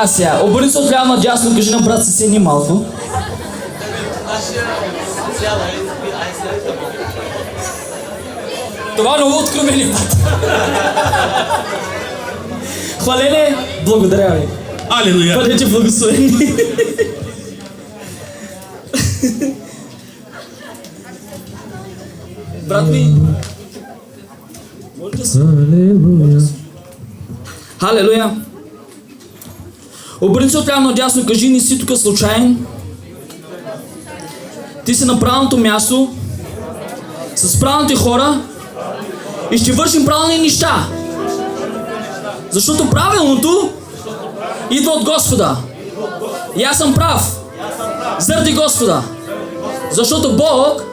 S6: Сега, обърни се отляво надясно, кажи на брат си седни малко. Това много откровени, брат. Хвалене, благодаря ви.
S8: Алелуя.
S6: Бъдете благословени. Брат ми, може да се... Халелуя. Обърни се отляво надясно, кажи, не си тук случайен. Ти си на правилното място, с правилните хора и ще вършим правилни неща. Защото правилното идва от Господа. И аз съм прав. Заради Господа. Защото Бог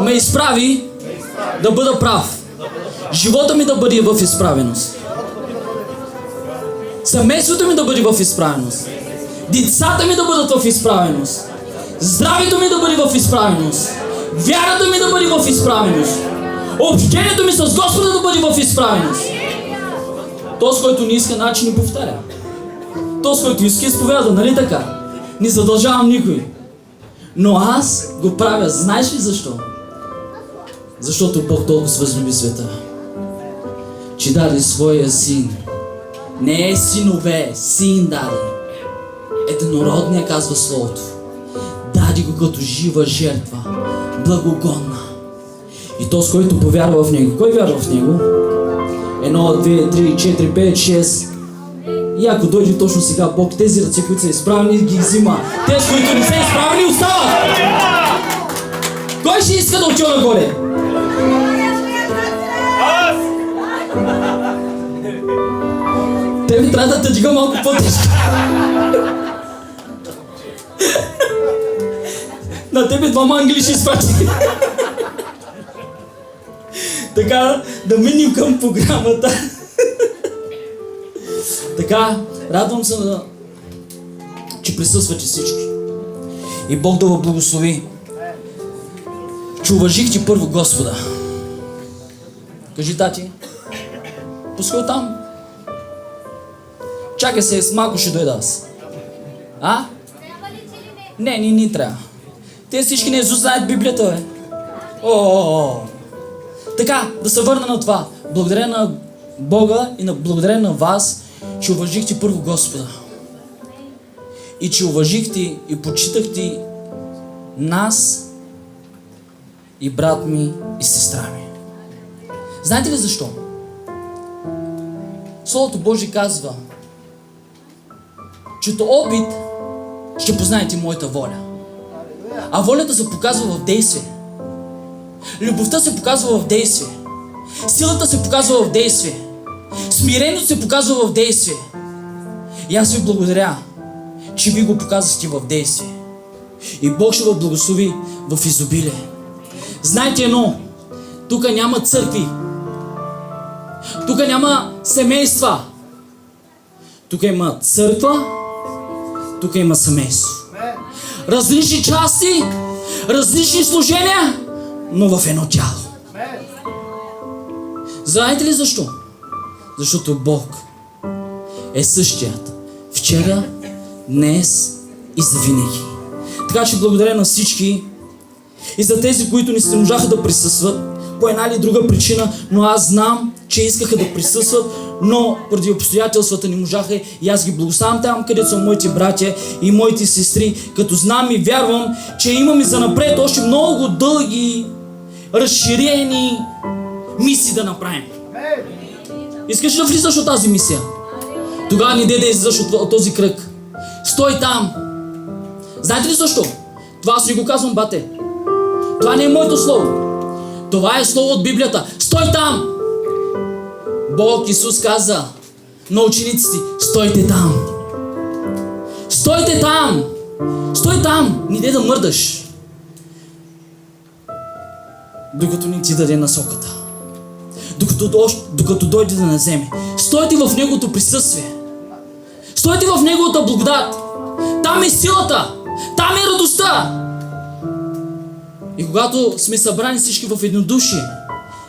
S6: ме изправи да бъда прав. Живота ми да бъде в изправеност. Семейството ми да бъде в изправеност. Децата ми да бъдат в изправеност. Здравето ми да бъде в изправеност. Вярата ми да бъде в изправеност. Общението ми с Господа да бъде в изправеност. Този, който не иска, начин не повтаря. Този, който иска, изповяда, нали така? Не задължавам никой. Но аз го правя. Знаеш ли защо? Защото Бог толкова възлюби света, че даде своя син. Не е синове, син даде. Единородния, казва Словото. Даде го като жива жертва благогодна. И то, с който повярва в Него. Кой вярва в Него? 1, 2, 3, 4, 5, 6. И ако дойде точно сега Бог, тези ръце, които са изправени, ги взима. Тези, които не са изправени, остават. Кой ще иска да отива нагоре? Тебе трябва да те дига малко по-тежко. На тебе двама ангели ще изпрати. Така, да минем към програмата. Така, радвам се, че присъствате всички. И Бог да ви благослови, че уважихте първо Господа. Кажи, тати, пускай там. Чакай се, с малко ще дойда аз. А? Не трябва. Те всички на Исус знаят Библията, бе. Така, да се върна на това. Благодаря на Бога и благодаря на вас, че уважихте първо Господа. И че уважихте и почитахте нас и брат ми и сестра ми. Знаете ли защо? Словото Божие казва, че то опит ще познаете моята воля. А волята се показва в действие. Любовта се показва в действие. Силата се показва в действие. Смирението се показва в действие. И аз ви благодаря, че ви го показахте в действие. И Бог ще ви благослови в изобилие. Знайте едно, тук няма църкви. Тук няма семейства. Тук има църква, тук има семейство. Различни части, различни служения, но в едно тяло. Знаете ли защо? Защото Бог е същият вчера, днес и завинаги. Така че благодаря на всички и за тези, които не се можаха да присъстват по една или друга причина, но аз знам, че искаха да присъстват, но поради обстоятелствата не можаха и аз ги благославям там, където са моите братя и моите сестри, като знам и вярвам, че имаме занапред още много дълги, разширени мисии да направим. Искаш да влизаш от тази мисия? Тогава не да излизаш от този кръг. Стой там. Знаете ли защо? Това аз не го казвам, бате. Това не е моето слово. Това е слово от Библията. Стой там! Бог Исус каза на учениците, стойте там. Стойте там! Стой там! Не дай да мърдаш. Докато не ти даде насоката. Докато дойде да наземе. Стойте в Неговото присъствие. Стойте в Неговата благодат. Там е силата. Там е радостта. И когато сме събрани всички в еднодушие,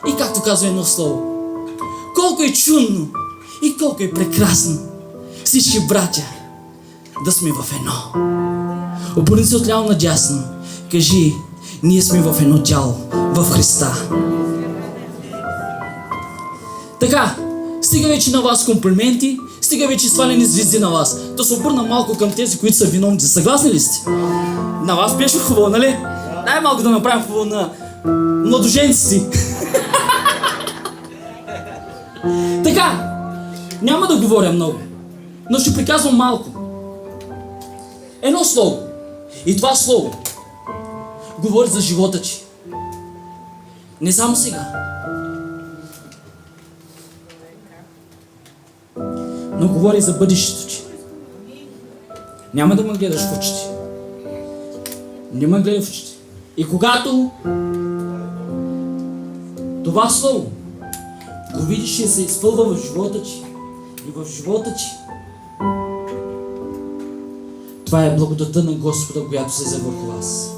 S6: и както казва едно слово, колко е чудно и колко е прекрасно всички братя да сме в едно. Обърни се отляво надясно. Кажи, ние сме в едно тяло, в Христа. Така, стига вече на вас комплименти, стига вече свалени звезди на вас. Да се обърна малко към тези, които са виновници. Съгласни ли сте? На вас беше хубаво, нали? Най-малко да направим хубаво на младоженци. Така, няма да говоря много, но ще приказвам малко. Едно слово. И това слово говори за живота ти. Не само сега, но говори за бъдещето ти. Няма да ме гледаш в очите. Не ме гледай в очите. И когато това слово го видиш, че се изпълва в живота ти и в живота ти, това е благодата на Господа, която се взе върху вас.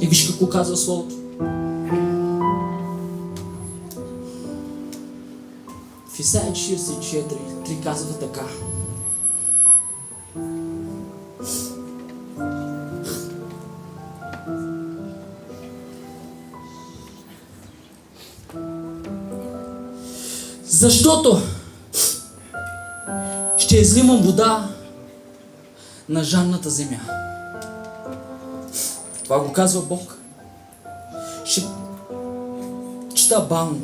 S6: И виж какво казва Словото. В Исаия 44:3 казва така. Защото ще излимам вода на жанната земя. Това го казва Бог. Ще чета бавно.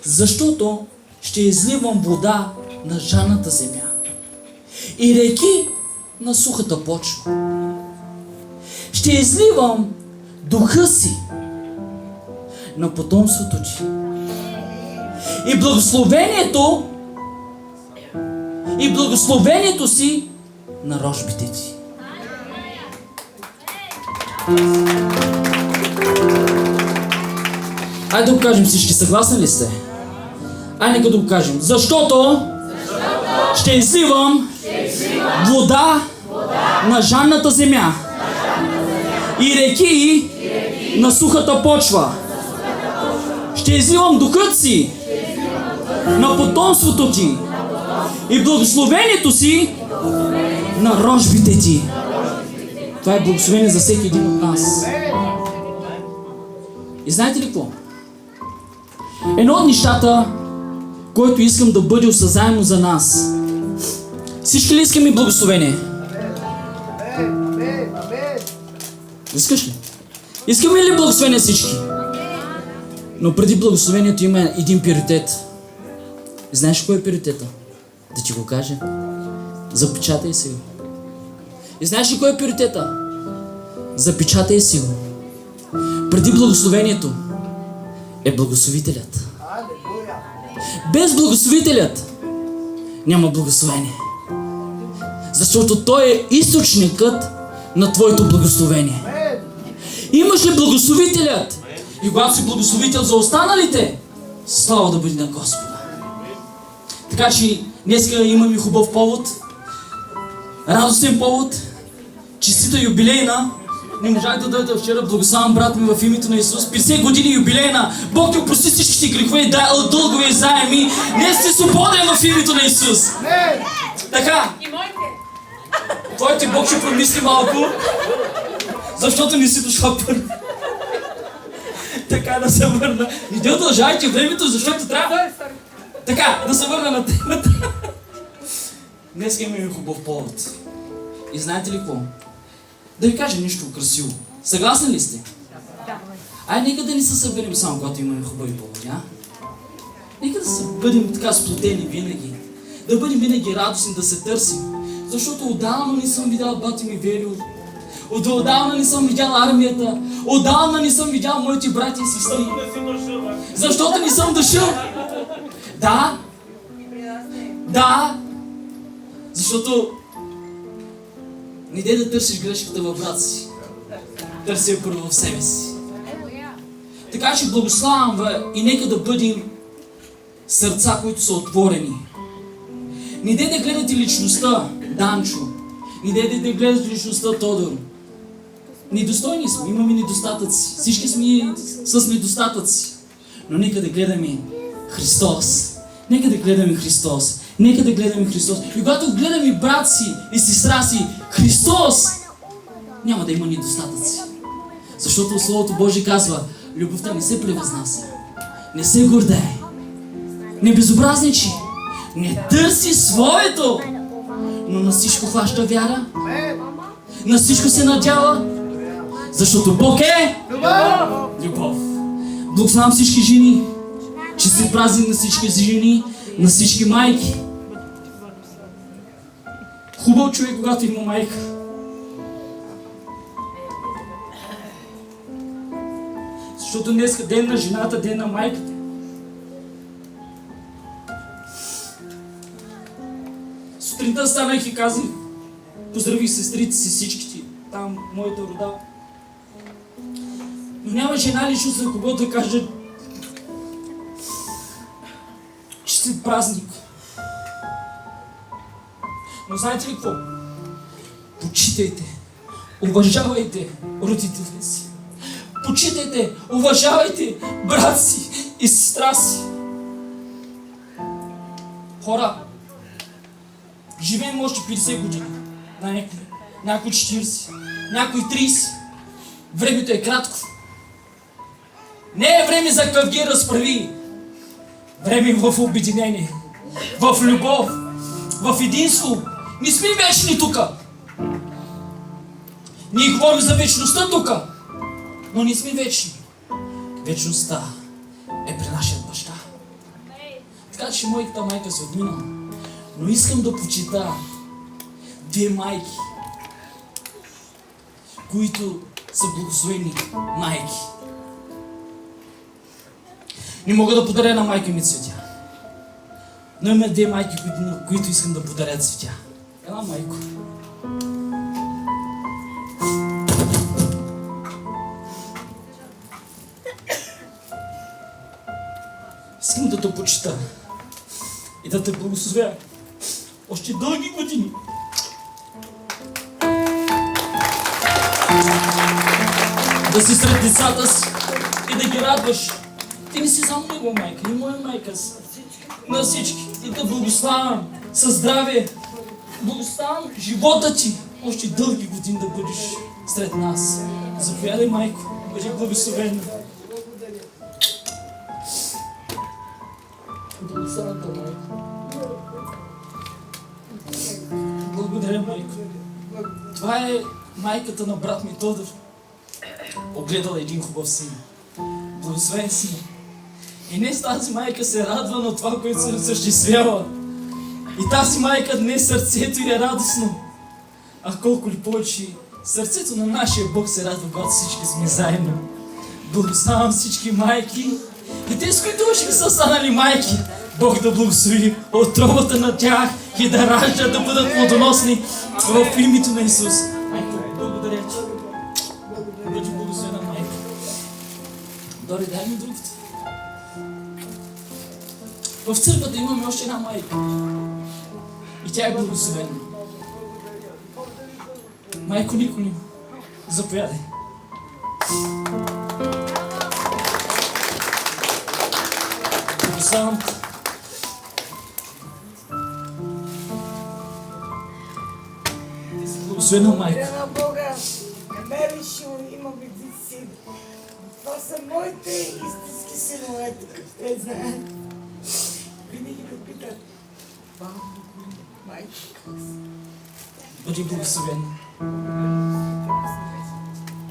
S6: Защото ще изливам вода на жанната земя и реки на сухата почва. Ще изливам духа си на потомството ти. И благословението си на рожбите ти. Айде да го кажем всички. Съгласни ли сте? Айде нека да го кажем. Защото ще изливам вода на жанната земя и реки на сухата почва. Ще изливам духът си на потомството ти и благословението си на рожбите ти. Това е благословение за всеки един от нас. И знаете ли какво? Едно от нещата, което искам да бъде осъзнаемо за нас. Всички ли искаме благословение? Искаш ли? Искаме ли благословение всички? Но преди благословението има един приоритет. Знаеш кой е приоритета? Да ти го кажа. Запечатай си го. И знаеш ли кой е приоритета? Запечатай си го. Преди благословението е благословителят. Без благословителят няма благословение. Защото той е източникът на твоето благословение. Имаш ли благословителят? И когато си благословител за останалите, слава да бъде на Господа. Така че днеска имаме хубав повод, радостен повод, честита юбилейна. Не можах да дойда вчера, благославям брат ми в името на Исус. 50 години юбилейна. Бог ти опрости всичките грехове и дългове и заеми. Днес си свободен в името на Исус. Така. Твоите Бог ще промисли малко, защото не си дошла първо. Така да се върна. Не удължавайте времето, защото трябва така да се върна на темата. Днес имаме хубав повод. И знаете ли какво? Да ви кажа нещо красиво. Съгласни ли сте? Ай, нека да не се съберем само, когато имаме хубави поводи, а? Нека да се бъдем така сплотени винаги. Да бъдем винаги радостни, да се търсим. Защото отдавна не съм видял бати ми Верио. Отдавна не съм видял армията. Отдавна не съм видял моите братя и сестри. Защото не съм дошъл. Да. Да. Защото не дай да търсиш грешката в брат си. Търси я първо в себе си. Така че благославям и нека да бъдем сърца, които са отворени. Не дай да гледате личността Данчо. Не дай да гледате личността Тодор. Недостойни сме, имаме недостатъци. Всички сме с недостатъци. Но нека да гледаме Христос. Нека да гледаме Христос. Нека да гледаме Христос. И когато гледаме брат си и сестра си Христос, няма да има недостатъци. Защото Словото Божие казва, любовта не се превъзнася, не се гордее, не безобразничи, не търси своето, но на всичко хваща вяра, на всичко се надява, защото Бог е любов. Благословям всички жени, че се празник на всички жени, на всички майки. Хубав човек, когато има майка. Защото днес е ден на жената, ден на майката. Сутринта станах и казах, поздравих сестрите си, всичките, там, моята рода. Но няма жена лично за кого да кажа честит празник. Но знаете ли какво? Почитайте, уважавайте родителите си. Почитайте, уважавайте брат си и сестра си. Хора, живеем още 50 години. Някой 40, някой 30. Времето е кратко. Не е време за къвги разправи. Време в обединение, в любов, в единство. Не сме вечни тука. Ние говорим за вечността тук, но ние сме вечни. Вечността е при нашия баща. Така че моята майка се отмина. Но искам да почита две майки, които са благословени майки. Не мога да подаря на майка ми цветя. Но има две майки, които искам да подаря цветя. Една майко. Искам да те почита и да те благословя още дълги години. Да си сред децата си и да ги радваш. Ти не си само негова майка, и моя майка си. На всички. И да благославям със здраве. Благославям живота ти. Още дълги години да бъдеш сред нас. Заповядай, майко. Бъди благословена. Благославям те, майко. Благодаря, майко. Това е майката на брат ми Тодор. Огледала един хубав син. Благословен син. И днес тази майка се радва на това, което се осъществява. И тази майка днес сърцето ѝ е радостно. А колко ли повече сърцето на нашия Бог се радва, когато всички сме заедно. Благославям всички майки и те, с които още са станали майки. Бог да благослови отробата на тях и да раждат, да бъдат плодоносни в името на Исус. Майко, благодаря ти. Бъди благословена, майко. Дори, дай ми другото. В църквата имаме още една майка. И тя е благословена. Майко Николино, заповядай. Благославям те. Благословена майка.
S12: Благодаря на Бога, не ме е лишил, имам един син. Това са моите истински синове, като те знаят. Винаги ме питат, бабо, майка, как си?
S6: Бъди благословен.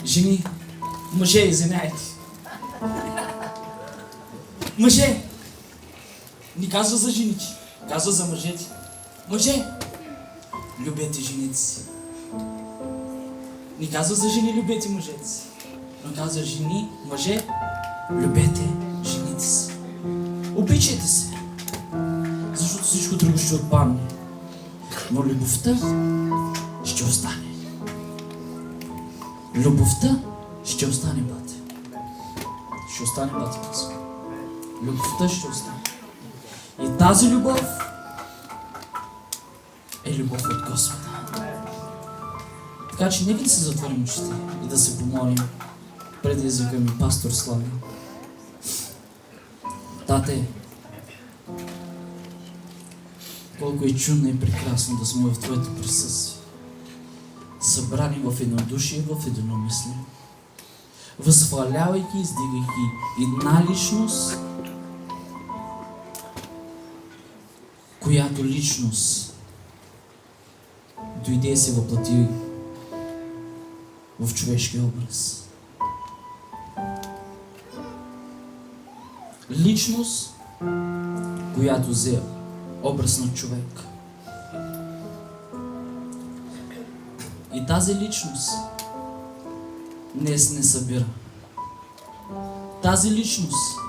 S6: Жени, мъже, извиняйте. Мъже! Не казва за жените, казва за мъжете. Мъже! Любете жените си. Не казва за жени, любете мъжете си. Но казва жени, мъже, любете жените си. Обичайте се. Защото всичко друго ще отпадне. Но любовта ще остане. Любовта ще остане, бате. Ще остане, бате, казва. Любовта ще остане. И тази любов е любов от Господа. Така че нека да се затворим очите и да се помолим пред езика ми, пастор Слави. Тате, колко е чудно и прекрасно да сме в Твоето присъствие. Събрани в еднодушие, в единомислие. Възхвалявайки, издигайки една личност, която личност дойде и се въплати в човешкия образ. Личност, която взе образ на човек. И тази личност днес не събира. Тази личност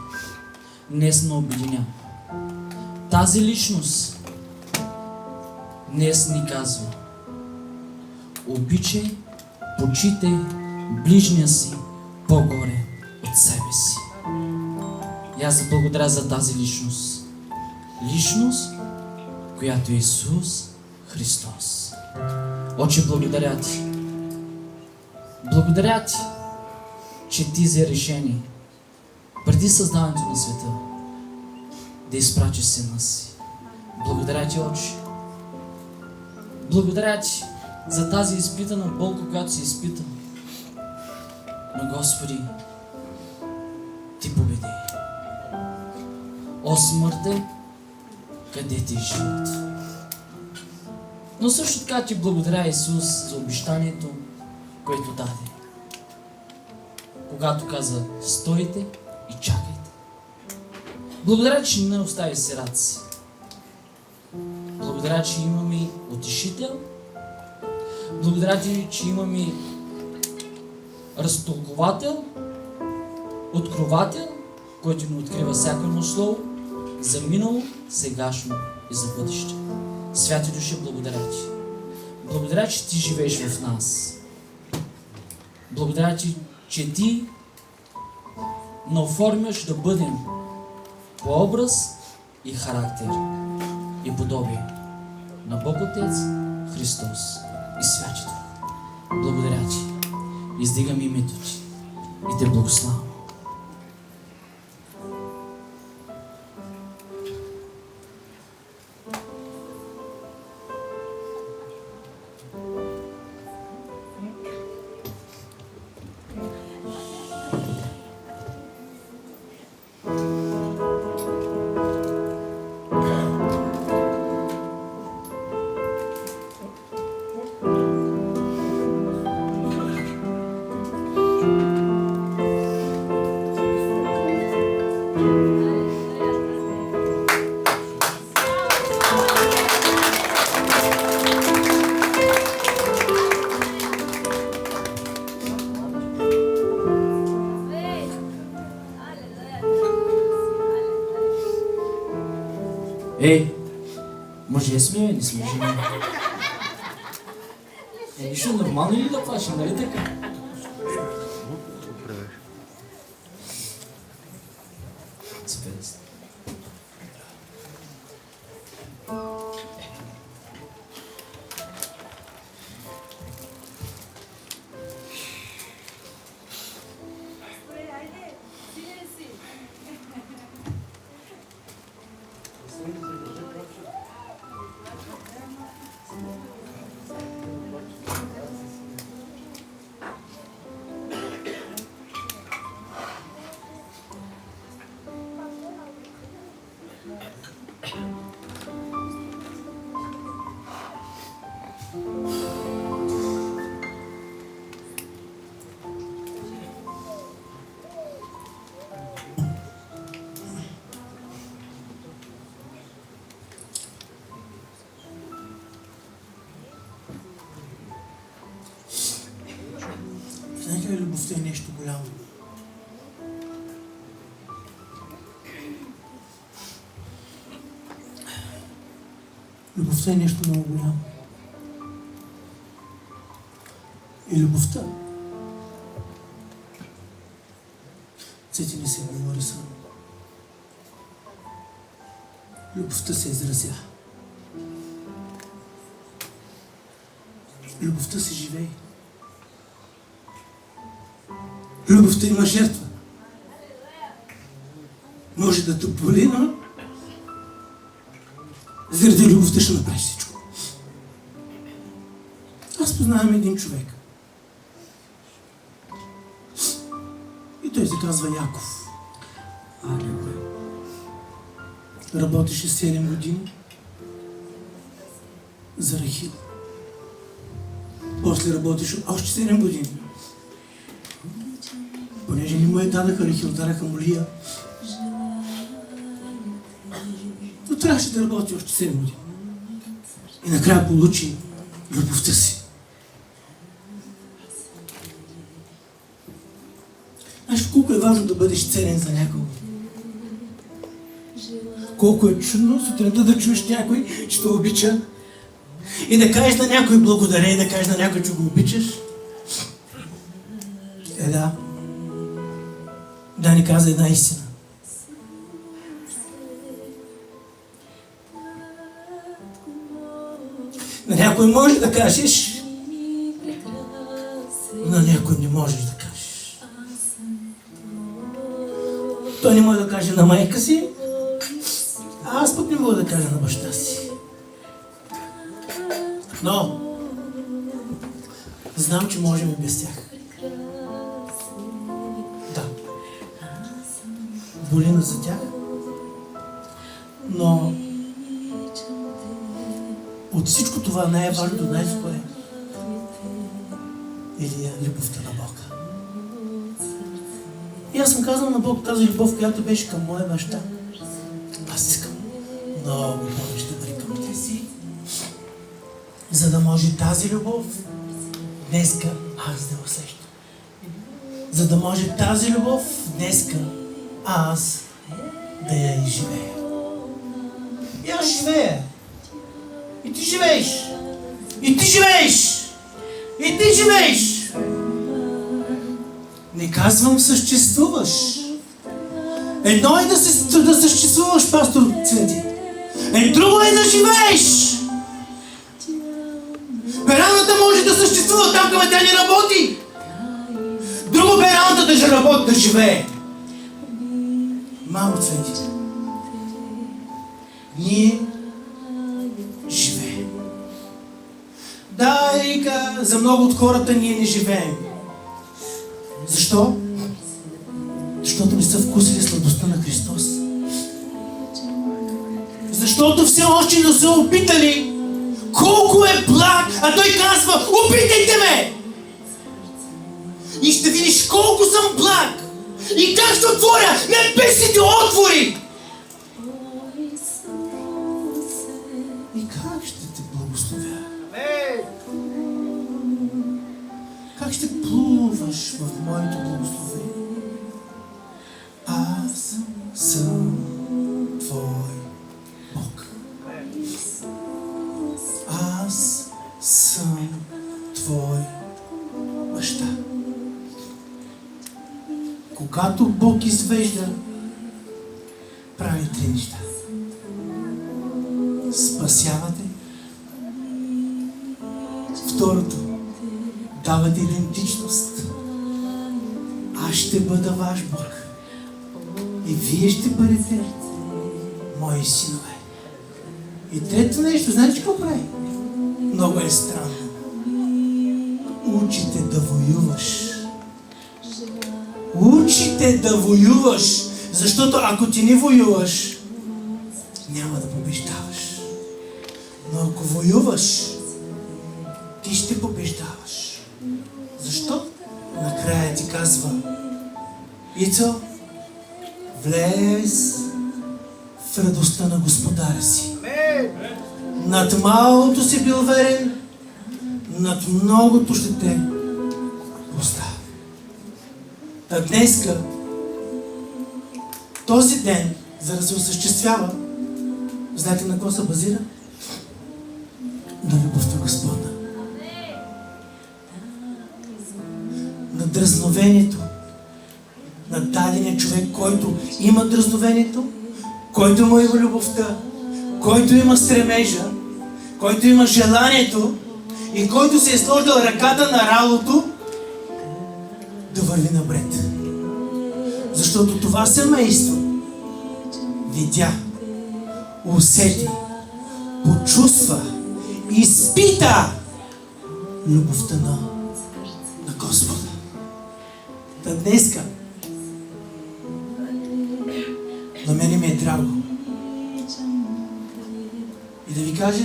S6: днес не обединява. Тази личност днес ни казва: обичай, почитай ближния си по-горе от себе си. И аз благодаря за тази личност. Личност, която е Исус Христос. Отче, благодаря Ти. Благодаря Ти, че Ти взе решение преди създаването на света да изпратиш Сина Си. Благодаря Ти, Отче. Благодаря Ти за тази изпитана болка, която си изпитал. Но, Господи, Ти победи. О, смъртте, къде Ти е живот? Но също така Ти благодаря, Исус, за обещанието, което даде. Когато каза, стойте и чакайте. Благодаря, че не остави сирата си. Благодаря, че имаме утешител. Благодаря ти, че имаме разтолковател, откровател, който ни открива всяко едно слово за минало, сегашно и за бъдеще. Святи Души, благодаря ти. Благодаря, че ти живееш в нас. Благодаря ти, че ти наоформяш да бъдем по образ и характер и подобие на Бог Отец, Христос и Святи Дух. Благодаря ти. Издигам името ти и те благославям. Мъже сме, не сме жени. Нищо нормално ли да плашим, нали така? Спест.
S3: Знаете ли, любовта е нещо голямо. Любовта е нещо много голямо. И любовта цети не се говори само. Любовта се изразя. Любовта се живее. Любовта има жертва. Може да те боли, но заради любовта ще направиш всичко. Аз познавам един човек. И той се казва Яков. Работеше 7 години за Рахил. После работеше още 7 години. Понеже не му я дадаха Рахил, дараха му Лия. Но трябваше да работи още 7 години. И накрая получи любовта си. Знаеш колко е важно да бъдеш ценен за някого? Колко е чудно сутринта да чуеш някой, че те обича. И да кажеш на някой благодаря, и да кажеш на някой, че го обичаш. Да. Да ни каза една истина. На някой може да кажеш, на някой не можеш да кажеш. Той не може да каже на майка си, а аз пък не мога да кажа на баща си. Но знам, че можем и без тях. Да. Болина за тях, но от всичко това най-важното, знаете кое или любовта на Бога? И аз съм казал на Бог тази любов, която беше към моя баща. Аз искам много повече да бъде към тези, за да може тази любов днеска аз да усещам. За да може тази любов днеска аз да я изживея. И аз живея. И ти живееш. И ти живееш. И ти живееш. Не казвам съществуваш. Едно е да съществуваш, пастор Цвети. Друго е да живееш. Пералната може да съществува там, където тя не работи. Друго пералната да работи, да живее. Мамо Цвети, ние живеем. Да, Ерика, за много от хората ние не живеем. Защо? Защото не са вкусили сладостта на Христос. Защото все още не са опитали колко е благ, а Той казва: опитайте ме! И ще видиш колко съм благ и как ще отворя небесните отвори. И как ще те благословя? Как ще плуваш в моето благословение? Аз съм Твой Бог. Аз съм Твой баща. Когато Бог извежда, прави три неща. Спасявате. Второто, давате идентичност. Аз ще бъда ваш Бог. И вие ще бъдете мои синове. И трето нещо, знаете какво прави? Много е странно. Учите да воюваш. Учите да воюваш, защото ако ти не воюваш, няма да побеждаваш. Но ако воюваш, ти ще побеждаваш. Защо? Накрая ти казва: Ицо, влез в радостта на Господаря си. Над малото си бил верен, над многото ще те поставя. А днеска, този ден, за да се осъществява, знаете на какво се базира? На любовта Господна. На дразновението на дадения човек, който има дразновението, който има любовта, който има стремежа, който има желанието и който се е сложил ръката на ралото да върви напред. Защото това семейство видя, усети, почувства, изпита любовта на Господа. Та днеска на мене ми е драго и да ви кажа,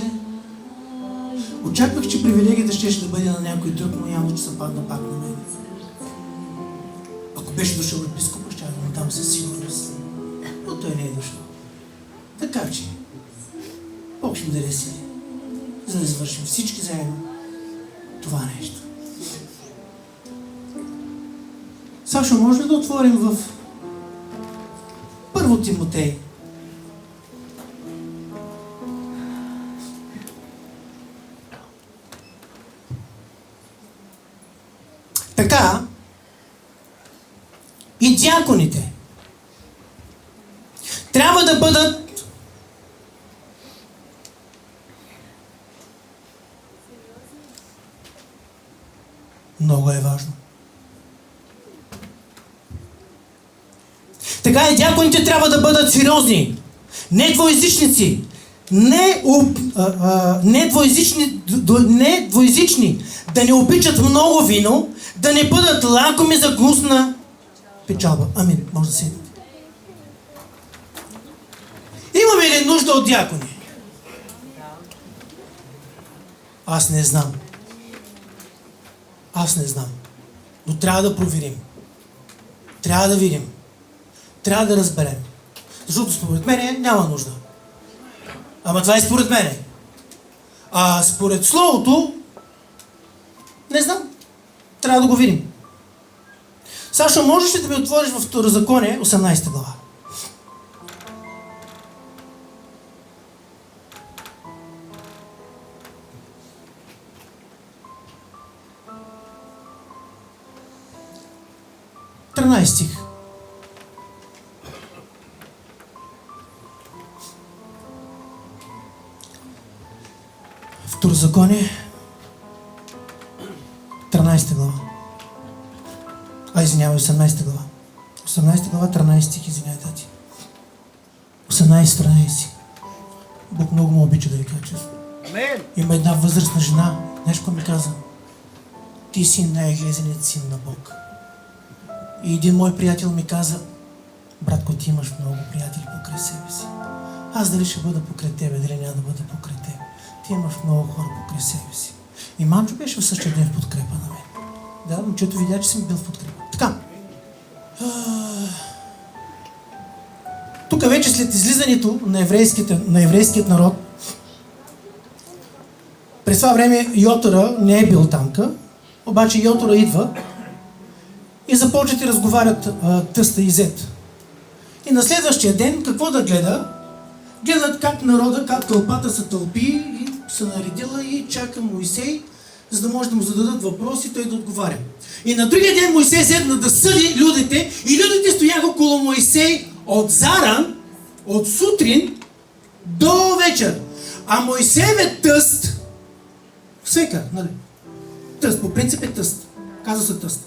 S3: очаквах, че привилегията ще да бъде на някой друг, но явно, че се падна пак на мен. Ако беше дошъл епископът, ще да му дам със сигурност. Но той не е дошъл. Така че, Бог ще ми даде сили, за да извършим всички заедно това нещо. Сашо, може ли да отворим в Първо Тимотей? Така, и дяконите трябва да бъдат много е важно. Така и дяконите трябва да бъдат сериозни, не двоезичници, не двоезични, да не обичат много вино, да не бъдат лакоми за гнусна печалба. Амин. Може да седнете. Имаме ли нужда от дякони? Аз не знам. Аз не знам. Но трябва да проверим. Трябва да видим. Трябва да разберем. Защото според мене няма нужда. Ама това е според мене. А според Словото, не знам. Трябва да го видим. Сашо, можеш ли да ми отвориш във Второзаконие, 18 глава? Стих. Второзаконие, 13 глава. Извинявай, 18 глава. 18 глава, 13 стих, извинявай, тати. 18-13 стих. Бог много му обича да ви кажа честно. Има една възрастна жена, нещо ми каза. Ти си най-глезеният син на Бог. И един мой приятел ми каза, братко, ти имаш много приятели покрай себе си. Аз дали ще бъда покрай тебе, дали няма да бъда покрай тебе. Ти имаш много хора покрай себе си. И Манчо беше в същия ден в подкрепа на мен. Да, момчето видя, че съм бил в подкрепа. Така. Тук вече след излизането на еврейският народ, през това време Йотъра не е бил тамка, обаче Йотъра идва и започват и разговарят тъста и зет. И на следващия ден какво да гледа? Гледат как народа, как тълпата се тълпи и се наредила и чака Моисей, за да може да му зададат въпроси и той да отговаря. И на другия ден Моисей седна да съди людите и людите стояха около Моисей от заран, от сутрин до вечер. А Моисеевият тъст, свекър, нали? Тъст, по принцип е тъст. Казва се тъст.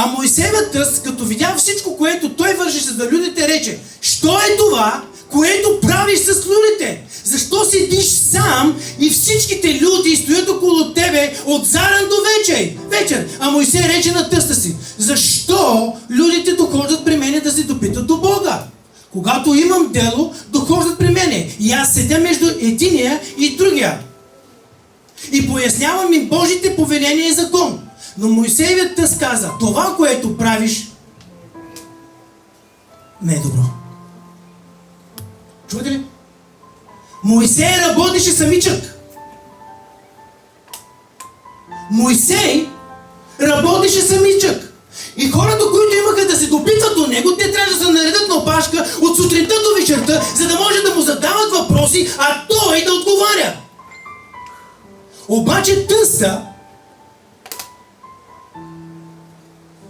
S3: А Моисеевият тъст, като видя всичко, което той вършеше за людите, рече: що е това, което правиш с людите? Защо седиш сам и всичките люди стоят около тебе от заран до вечер? А Моисей рече на тъста си: защо людите дохождат при мене да се допитат до Бога? Когато имам дело, дохождат при мене. И аз седя между единия и другия. И пояснявам им Божите повеления и закон. Но Моисеевият тъст каза: това, което правиш, не е добро. Чувате ли? Моисей работеше самичък. Моисей работеше самичък. И хората, които имаха да се допитват до него, те трябва да се наредят на опашка от сутринта до вечерта, за да може да му задават въпроси, а той да отговаря. Обаче тъста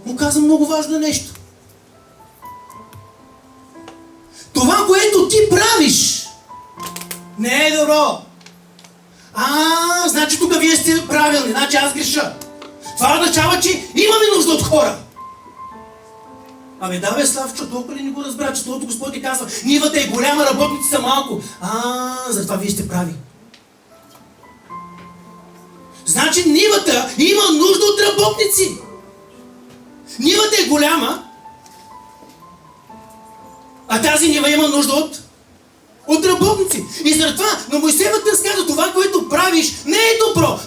S3: му каза много важно нещо. Това, което ти правиш, не е добро. Значи тук вие сте правилни, значи аз греша. Това означава, че имаме нужда от хора. Да, Славчо, толкова ли не го разбра, че Словото Господ ти казва: нивата е голяма, работници са малко. Затова вие сте прави. Значи нивата има нужда от работници. Нивата е голяма, а тази нива има нужда от работници. И заради това на Моисеевият тъст каза: това, което правиш, не е добро.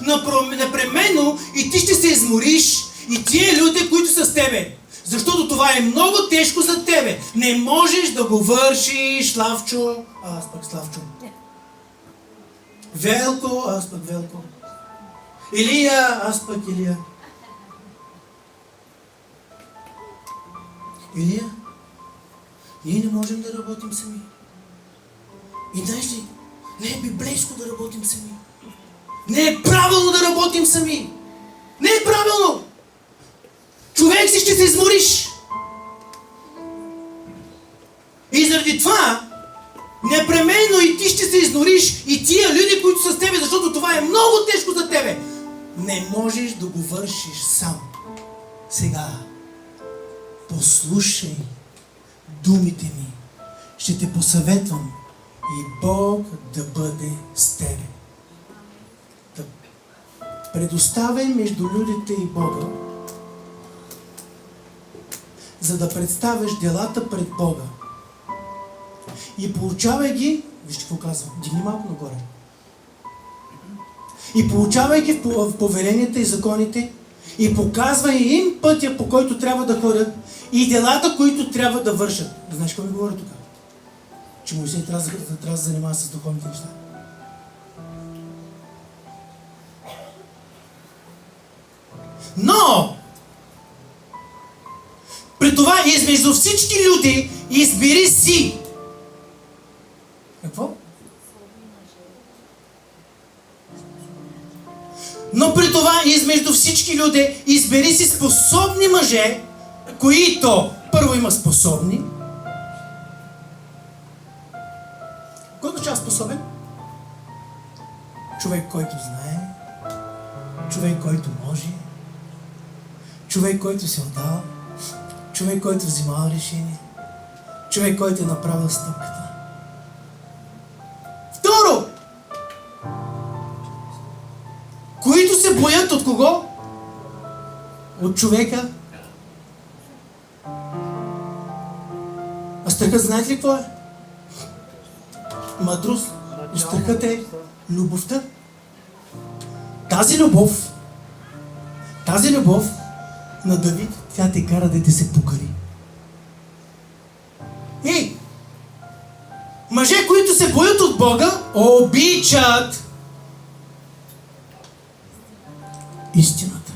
S3: Непременно и ти ще се измориш, и тия люди, които са с тебе. Защото това е много тежко за тебе. Не можеш да го вършиш, Славчо. Аз пък Славчо. Велко, аз пък Велко. Илия, аз пък Илия. Илия, ние не можем да работим сами. И знаеш ли, не е библейско да работим сами. Не е правилно да работим сами. Не е правилно. Човек си ще се измориш. И заради това, непременно и ти ще се изнориш, и тия люди, които са с тебе, защото това е много тежко за тебе. Не можеш да го вършиш сам. Сега, послушай думите ми. Ще те посъветвам и Бог да бъде с тебе. Да предоставяй между людите и Бога, за да представяш делата пред Бога. И получавай ги, вижте какво казвам, дигни малко нагоре. И получавай ги в повеленията и законите, И показва им пътя, по който трябва да ходят и делата, които трябва да вършат. Знаеш какво ми говоря тук? Че Моисей трябва да се занимава с духовните неща. Но при това измежду всички люди избери си. Какво? Но при това измежду всички люди избери си способни мъже, които първо има способни. Кой означава способен? Човек, който знае, човек, който може, човек, който се отдава, човек, който взимава решение, човек, който е направил стъпката. Второ, които се боят от кого? От човека. А страхът знаете ли какво е? Мъдрост. Страхът е любовта. Тази любов на Давид, тя те кара да те се покари. Ей! Мъже, които се боят от Бога, обичат истината.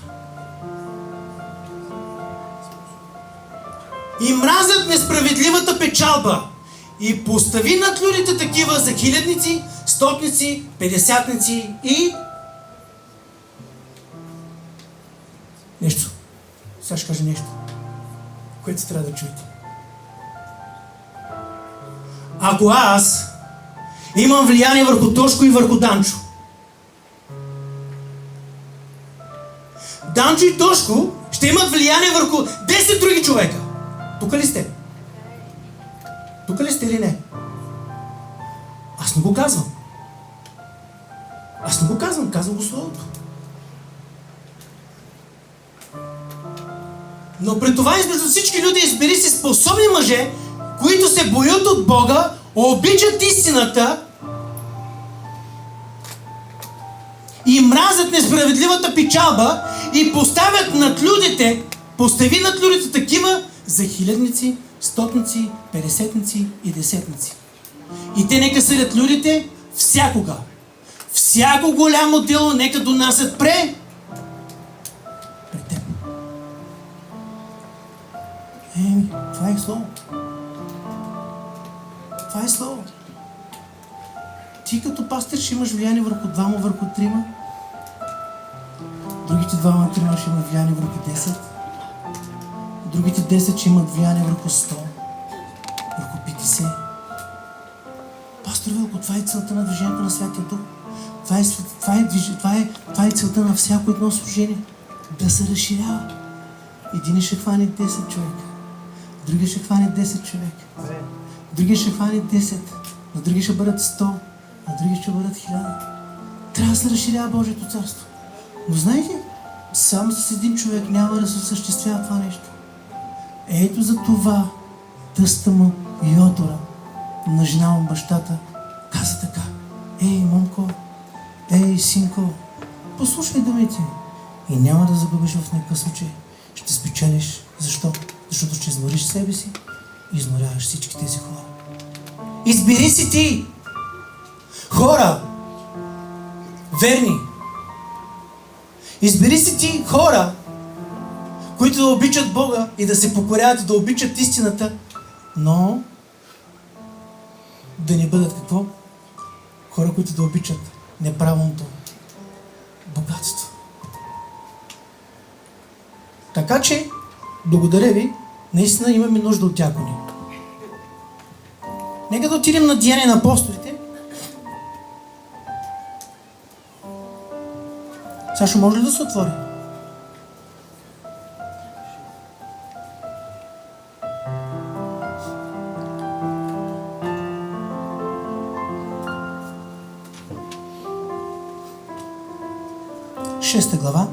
S3: И мразят несправедливата печалба. И постави над людите такива за хилядници, стотници, петдесятници и... нещо. Сега ще кажа нещо, което трябва да чуете. Ако аз имам влияние върху Тошко и върху Данчо, Данчо и Тошко ще имат влияние върху 10 други човека. Тук ли сте? Тук ли сте или не? Аз не го казвам. Казвам го Словото. Но при това измежду всички люди избери си способни мъже, които се боят от Бога, обичат истината и мразят несправедливата печалба и поставят над людите, постави над людите такива за хилядници, стотници, петдесетници и десетници. И те нека съдят людите всякога. Всяко голямо дело нека донасят пред теб. Това е слово. Това е слово. Ти като пастир ще имаш влияние върху двама, върху трима. Другите двама, трима ще имат влияние върху 10. Другите 10 ще имат влияние върху 100, върху 50. Пастор Велко, това е целта на движението на Святия Дух. Това е целта на всяко едно служение. Да се разширява. Един ще хване 10 човека, другия ще хване 10 човека, другия ще хване 10, на други ще бъдат 100, на други ще бъдат 1000. Трябва да се разширява Божието царство. Но знаете, само с един човек няма да се осъществява това нещо. Ето за това тъста му Йотора, на жена му бащата, каза така: ей, момко, ей, синко, послушай думите и няма да загубиш в никакъв случай. Ще спечелиш. Защо? Защото ще измориш себе си и изморяваш всички тези хора. Избери си ти хора верни. Избери си ти хора, които да обичат Бога и да се покоряват и да обичат истината, но да не бъдат какво? Хора, които да обичат неправилното богатство. Така че, благодаря ви, наистина имаме нужда от дякони. Нека да отидем на Деяния на апостолите. Сашо, може ли да се отвори? Шеста глава.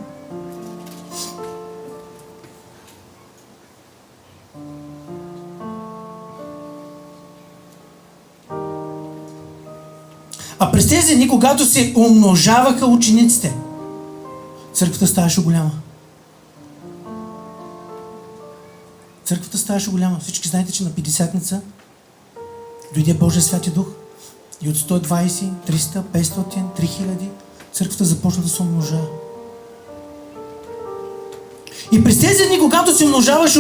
S3: А през тези дни, когато се умножаваха учениците, църквата ставаше голяма. църквата ставаше голяма. Всички знаете, че на 50-ница дойде Божия Святи Дух и от 120, 300, 500, 3000 църквата започна да се умножава. И през тези дни, когато се умножаваше,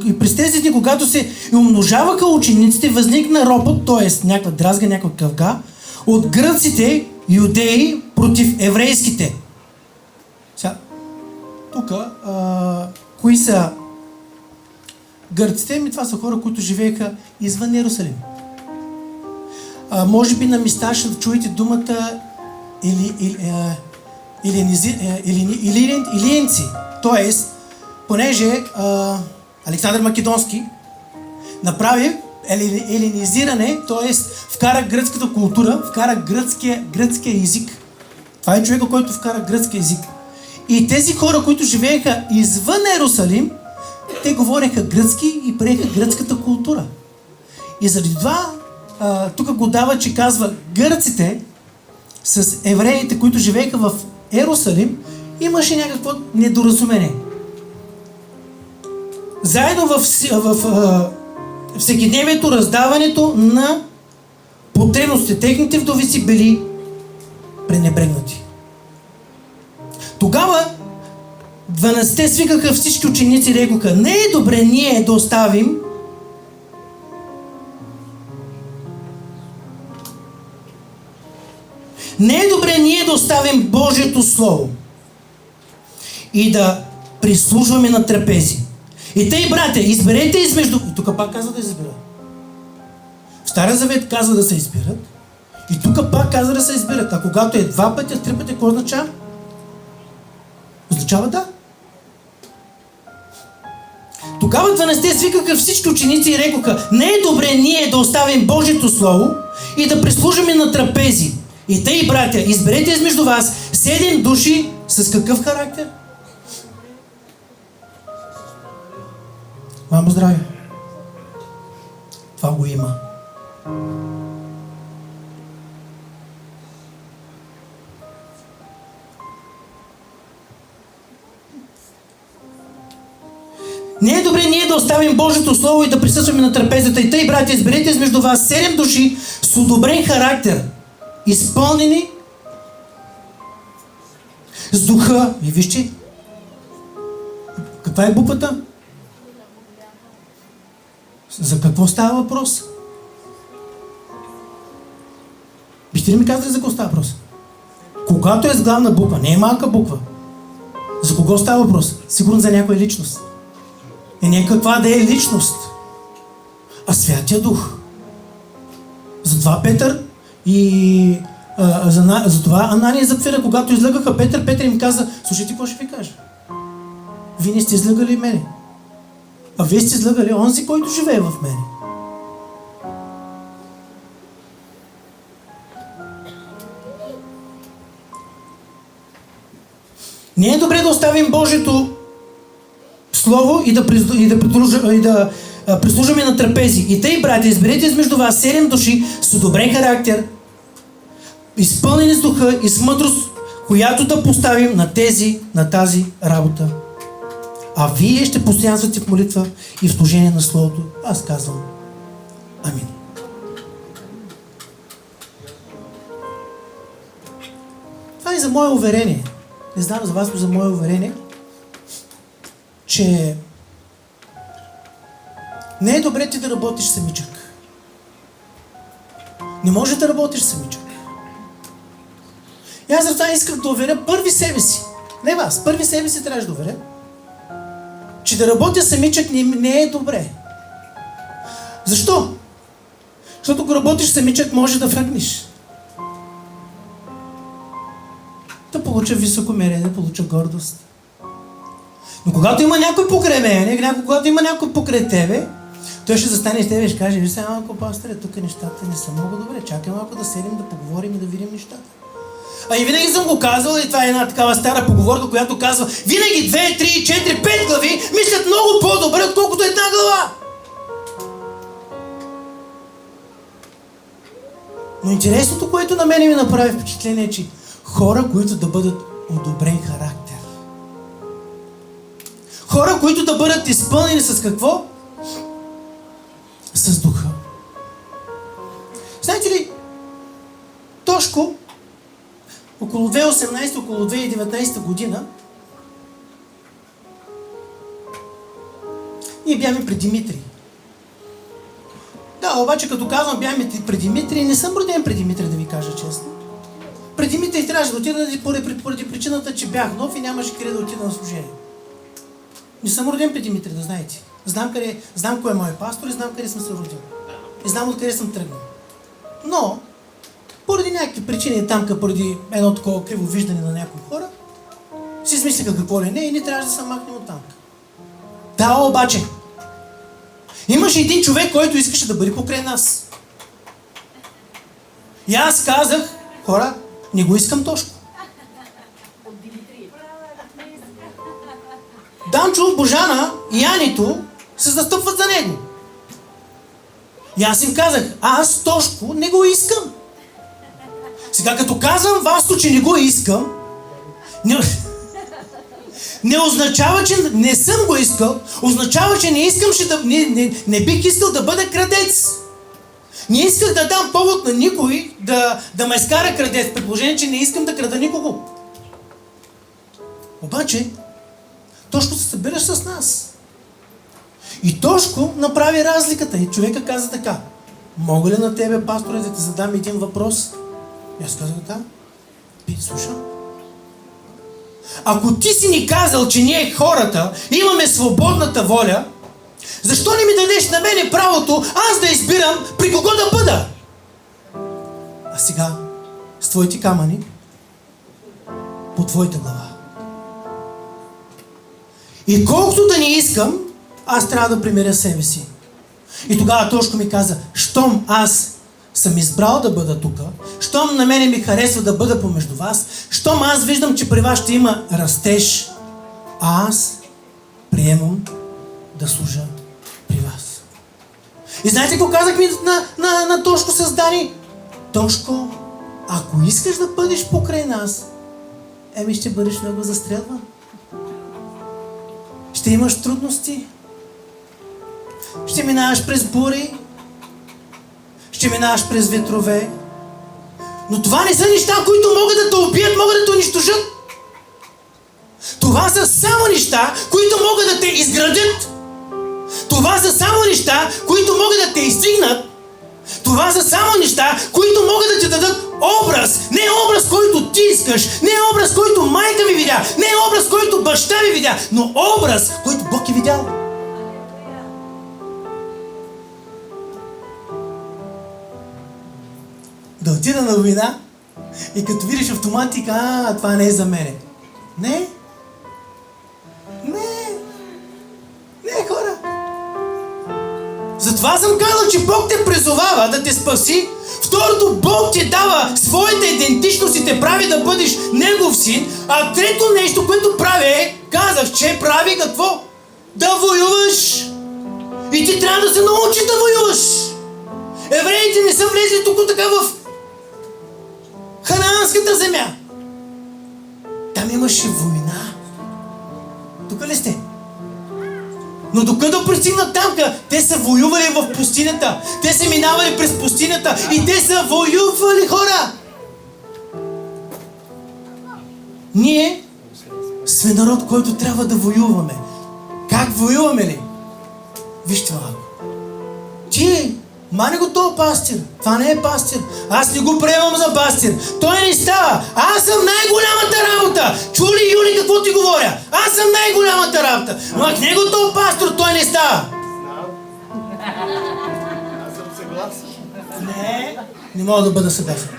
S3: и през тези дни, когато се умножаваха учениците, възникна ропот, т.е. някаква дразга, някаква къвга от гръците, юдеи против еврейските. Сега, тук, кои са гърците? Това са хора, които живееха извън Иерусалим. Може би на места ще чуете думата илиенци. Тоест, понеже Александър Македонски направи елинизиране, т.е. вкара гръцката култура, вкара гръцкия език. Това е човека, който вкара гръцкия език. И тези хора, които живееха извън Иерусалим, те говореха гръцки и приеха гръцката култура. И заради това тук го дава, че казва гърците с евреите, които живееха в Иерусалим, имаше някакво недоразумение. Заедно в всекидневието, раздаването на потребностите, техните вдовици били пренебрегнати. Тогава 12-те свикаха всички ученици и рекоха: не е добре ние да оставим Божието Слово и да прислужваме на трапези. И тъй, братя, изберете измежду... И тук пак казва да избират. В Стария Завет казва да се избират. И тук пак казва да се избират. А когато е 2 пъти, 3 пъти, какво означава? Означава да. Тогава 12-те свикаха всички ученици и рекоха: не е добре ние да оставим Божието Слово и да прислужваме на трапези. И тъй, братя, изберете измежду вас 7 души с какъв характер? Мамо, здраве! Това го има. Не е добре ние да оставим Божието Слово и да присъстваме на трапезата. И тъй, братя, изберете измежду вас 7 души с одобрен характер, изпълнени с духа. И вижте, каква е буквата? За какво става въпрос? Бихте ли ми казали за какво става въпрос? Когато е с главна буква, не е малка буква. За кого става въпрос? Сигурно за някоя личност. И не каква да е личност, а Святия Дух. Затова Петър и затова Анания и Запфира, когато излъгаха Петър им каза: слушайте, какво ще ви кажа? Вие не сте излъгали мене, а вие сте излъгали онзи, който живее в мене. Не е добре да оставим Божието Слово и да прислужваме на трапези. И тъй, братя, изберете измежду вас 7 души с добрен характер, изпълнени с духа и с мъдрост, която да поставим на тази работа. А вие ще постоянствате в молитва и в служение на Словото. Аз казвам амин. Това е за мое уверение. Не знам за вас, но за мое уверение, че не е добре ти да работиш самичък. Не може да работиш самичък. И аз за това исках да уверя първи себе си. Не вас, първи себе си трябваше да уверя, че да работя самичък не е добре. Защо? Защото ако работиш самичък, може да фръкнеш. Да получа високомерие, да получа гордост. Но когато има някой покрай мене, когато има някой покрай тебе, той ще застане с тебе и ще каже: ви сега малко, пасторе, тук нещата не са много добре, чакай малко да седим, да поговорим и да видим нещата. А и винаги съм го казвал, и това е една такава стара поговорка, която казва: винаги 2, 3, 4, 5 глави мислят много по-добре, отколкото една глава. Но интересното, което на мене ми направи впечатление, е, че хора, които да бъдат одобрен характер. Хора, които да бъдат изпълнени с какво? С духа. Знаете ли, Тошко, около 2018, около 2019 година, ние бяхме при Димитри. Да, обаче като казвам бяхме при Димитри, не съм роден при Димитри, да ви кажа честно. При Димитри трябваше да отида поради причината, че бях нов и нямаше къде да отида на служение. Не съм роден при Димитри, да знаете. Знам кой е мой пастор и знам къде съм се родил. И знам откъде съм тръгнал. Но, поради някакви причини там, поради едно такова криво виждане на някои хора, си измислиха какво ли не и не трябваше да се махнем от там. Да, обаче, имаше един човек, който искаше да бъде покрай нас. И аз казах, хора, не го искам Тошко. Данчо, Божана и Янито се застъпват за него. И аз им казах, аз Тошко не го искам. Сега като казвам Васто, че не го искам, не означава, че не съм го искал, означава, че не бих искал да бъда крадец. Не исках да дам повод на никой да ме изкара крадец, предположение, че не искам да крада никого. Обаче, Тошко се събираш с нас. И Тошко направи разликата. И човека каза така, мога ли на тебе, пасторе, да ти задам един въпрос? И аз казах, да. Слушам. Ако ти си ни казал, че ние хората имаме свободната воля, защо не ми дадеш на мене правото аз да избирам при кого да бъда? А сега, с твоите камъни, по твоята глава. И колкото да не искам, аз трябва да примиря себе си. И тогава Тошко ми каза, щом аз съм избрал да бъда тук, щом на мене ми харесва да бъда помежду вас, щом аз виждам, че при вас ще има растеж, аз приемам да служа при вас. И знаете какво казах ми на Тошко с Дани? Тошко, ако искаш да бъдеш покрай нас, ще бъдеш много застрелван. Ще имаш трудности. Ще минаваш през бури. Ще минаваш през ветрове. Но това не са неща, които могат да те убият, могат да те унищожат. Това са само неща, които могат да те изградят. Това са само неща, които могат да те издигнат. Това са само неща, които могат да ти дадат образ. Не образ, който ти искаш. Не образ, който майка ви видя. Не образ, който баща ви видя. Но образ, който Бог е видял. Да отида на война и като видиш автоматика, това не е за мене. Не, хора. Затова съм казал, че Бог те призовава да те спаси. Второто, Бог ти дава своята идентичност и те прави да бъдеш Негов син. А трето нещо, което прави, казах, че прави какво? Да воюваш. И ти трябва да се научиш да воюваш. Евреите не са влезли тук така в ханаанската земя. Там имаше война. Тук ли сте? Но докато пристигнат там, те са воювали в пустинята. Те са минавали през пустинята и те са воювали, хора. Ние сме народ, който трябва да воюваме. Как воюваме ли? Вижте малко. Ти, мани го този пастир. Това не е пастир. Аз не го приемам за пастир. Той не става. Аз съм най-голямата работа. Чули, Юли, какво ти говоря? Аз съм най-голямата работа. Но с него този пастор, той не става.
S2: Аз съм съгласен.
S3: Не мога да бъда съгласен.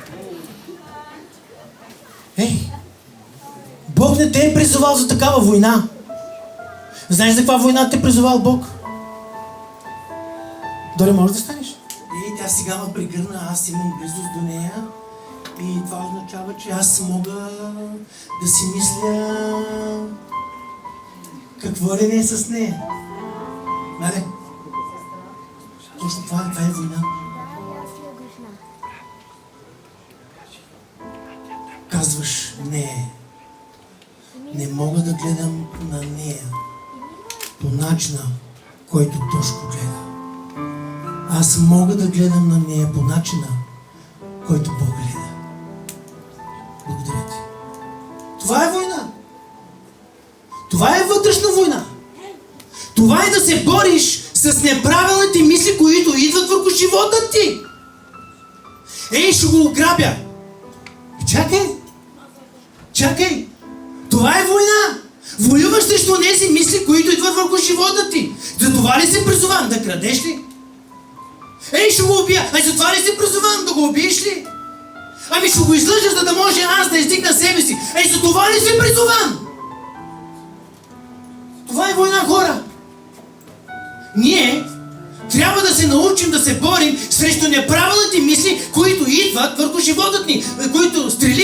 S3: Бог не те е призовал за такава война. Знаеш за каква война те е призовал Бог? Дори можеш да станеш. Тя сега ме прегърна, аз имам близост до нея и това означава, че аз мога да си мисля какво ли не е с нея. Нали? Точно това е война. Казваш, не мога да гледам на нея. по начина, който Тошко гледа. Аз мога да гледам на нея по начина, който Бог гледа. Благодаря ти. Това е война. Това е вътрешна война. Това е да се бориш с неправилните мисли, които идват върху живота ти. Ей, ще го ограбя. Чакай. Това е война. Воюваш срещу тези мисли, които идват върху живота ти. За това ли се призовам? Да крадеш ли? Ей, ще го убия. Ай, за това ли се призовам? Да го убиеш ли? Ами ще го излъжа, за да може аз да издигна себе си. Ей, за това ли се призовам? Това е война, хора. Ние трябва да се научим да се борим срещу неправилните мисли, които идват върху живота ни,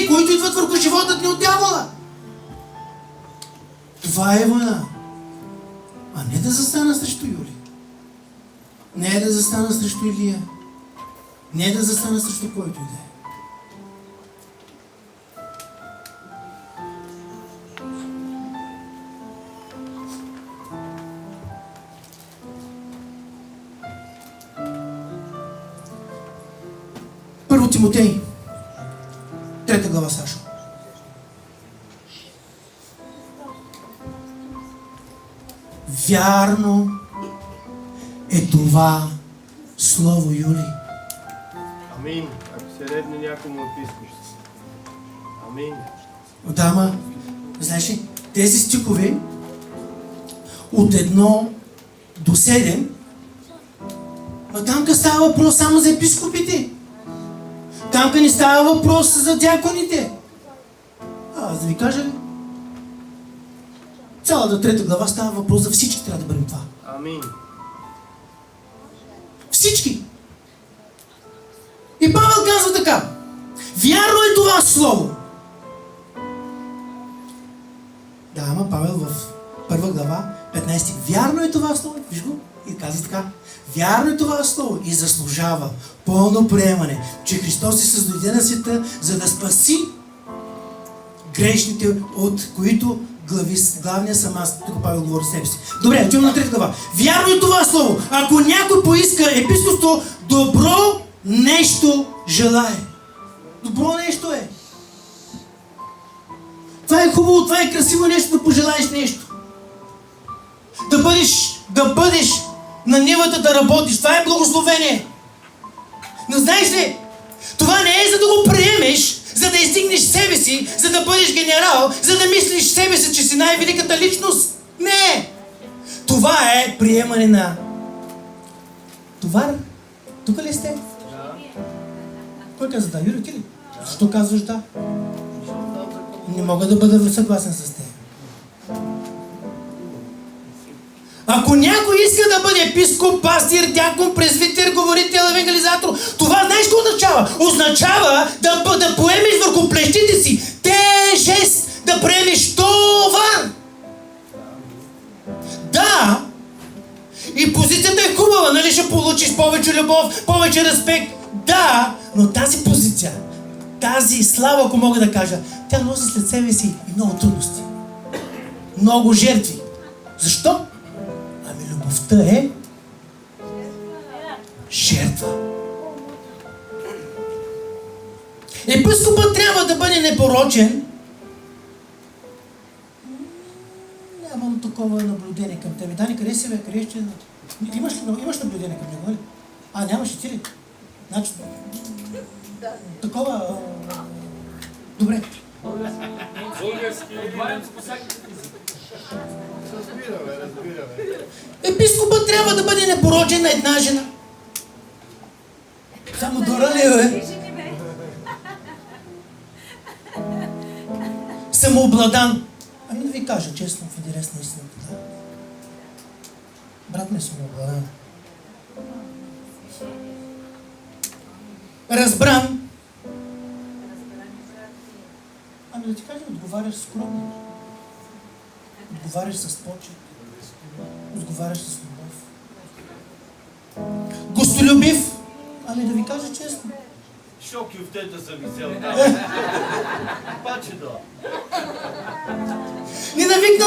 S3: които идват върху живота ни от дявола. Това е война. А не да застана срещу Юли. Не да застана срещу Илия. Не да застана срещу който и да е. Първо Тимотей, 3 глава, Сашо. Вярно е това слово, Юли.
S13: Амин. Ако се редне някому отпискаш. Амин.
S3: Дама, знаеш ли, тези стихове от 1 до 7, там става въпрос само за епископите. Там не става въпрос за дяконите. Аз да ви кажа ли? Цялата 3 глава става въпрос за всички, трябва да бъдем това.
S13: Амин.
S3: Всички. И Павел казва така: вярно е това слово. Да, ама Павел в 1 глава, 15. Вярно е това слово. Виж го? И казва така: вярно е това слово и заслужава пълно приемане, че Христос се дойде на света, за да спаси грешните, от които главния съм аз. Тук Павел говори себе си. Добре, отивам на 3 глава. Вярно е това слово. Ако някой поиска епископство, добро нещо желае. Добро нещо е. Това е хубаво, това е красиво нещо, да пожелаеш нещо. Да бъдеш на нивата, да работиш. Това е благословение. Но знаеш ли, това не е за да го приемеш, за да издигнеш себе си, за да бъдеш генерал, за да мислиш себе си, че си най-великата личност. Не! Това е приемане на товар. Тук ли сте? Да. Кой каза да? Юрий, ти ли? Защо казваш да? Не мога да бъда съгласен с теб. Ако някой иска да бъде епископ, пастир, дякон, презвитер, говорител, евангелизатор, това знаеш какво означава? Означава да поемеш върху плещите си тежест, да приемеш товар. Да, и позицията е хубава, нали? Ще получиш повече любов, повече респект. Да, но тази позиция, тази слава, ако мога да кажа, тя носи след себе си и много трудности. Много жертви. Защо? Ами любовта е жертва. Епископът трябва да бъде непорочен. Нямам такова наблюдение към тебе. Дани, къде си, бе? Къде ще... Имаш наблюдение към него, нали? А, нямаш и ти ли? Значи... Такова... Добре. Епископът трябва да бъде непорочен на една жена. Само Дора ли е? Самообладан. Ами да ви кажа честно, в интерес на истината. Да. Брат ми е самообладан. Разбран. Ами да ти кажа, отговаряш скромно. Отговаряш с почет. Отговаряш с любов. Гостолюбив. Ами да ви кажа честно.
S13: Шок и в тета съм изцел. Паче да.
S3: Не навикна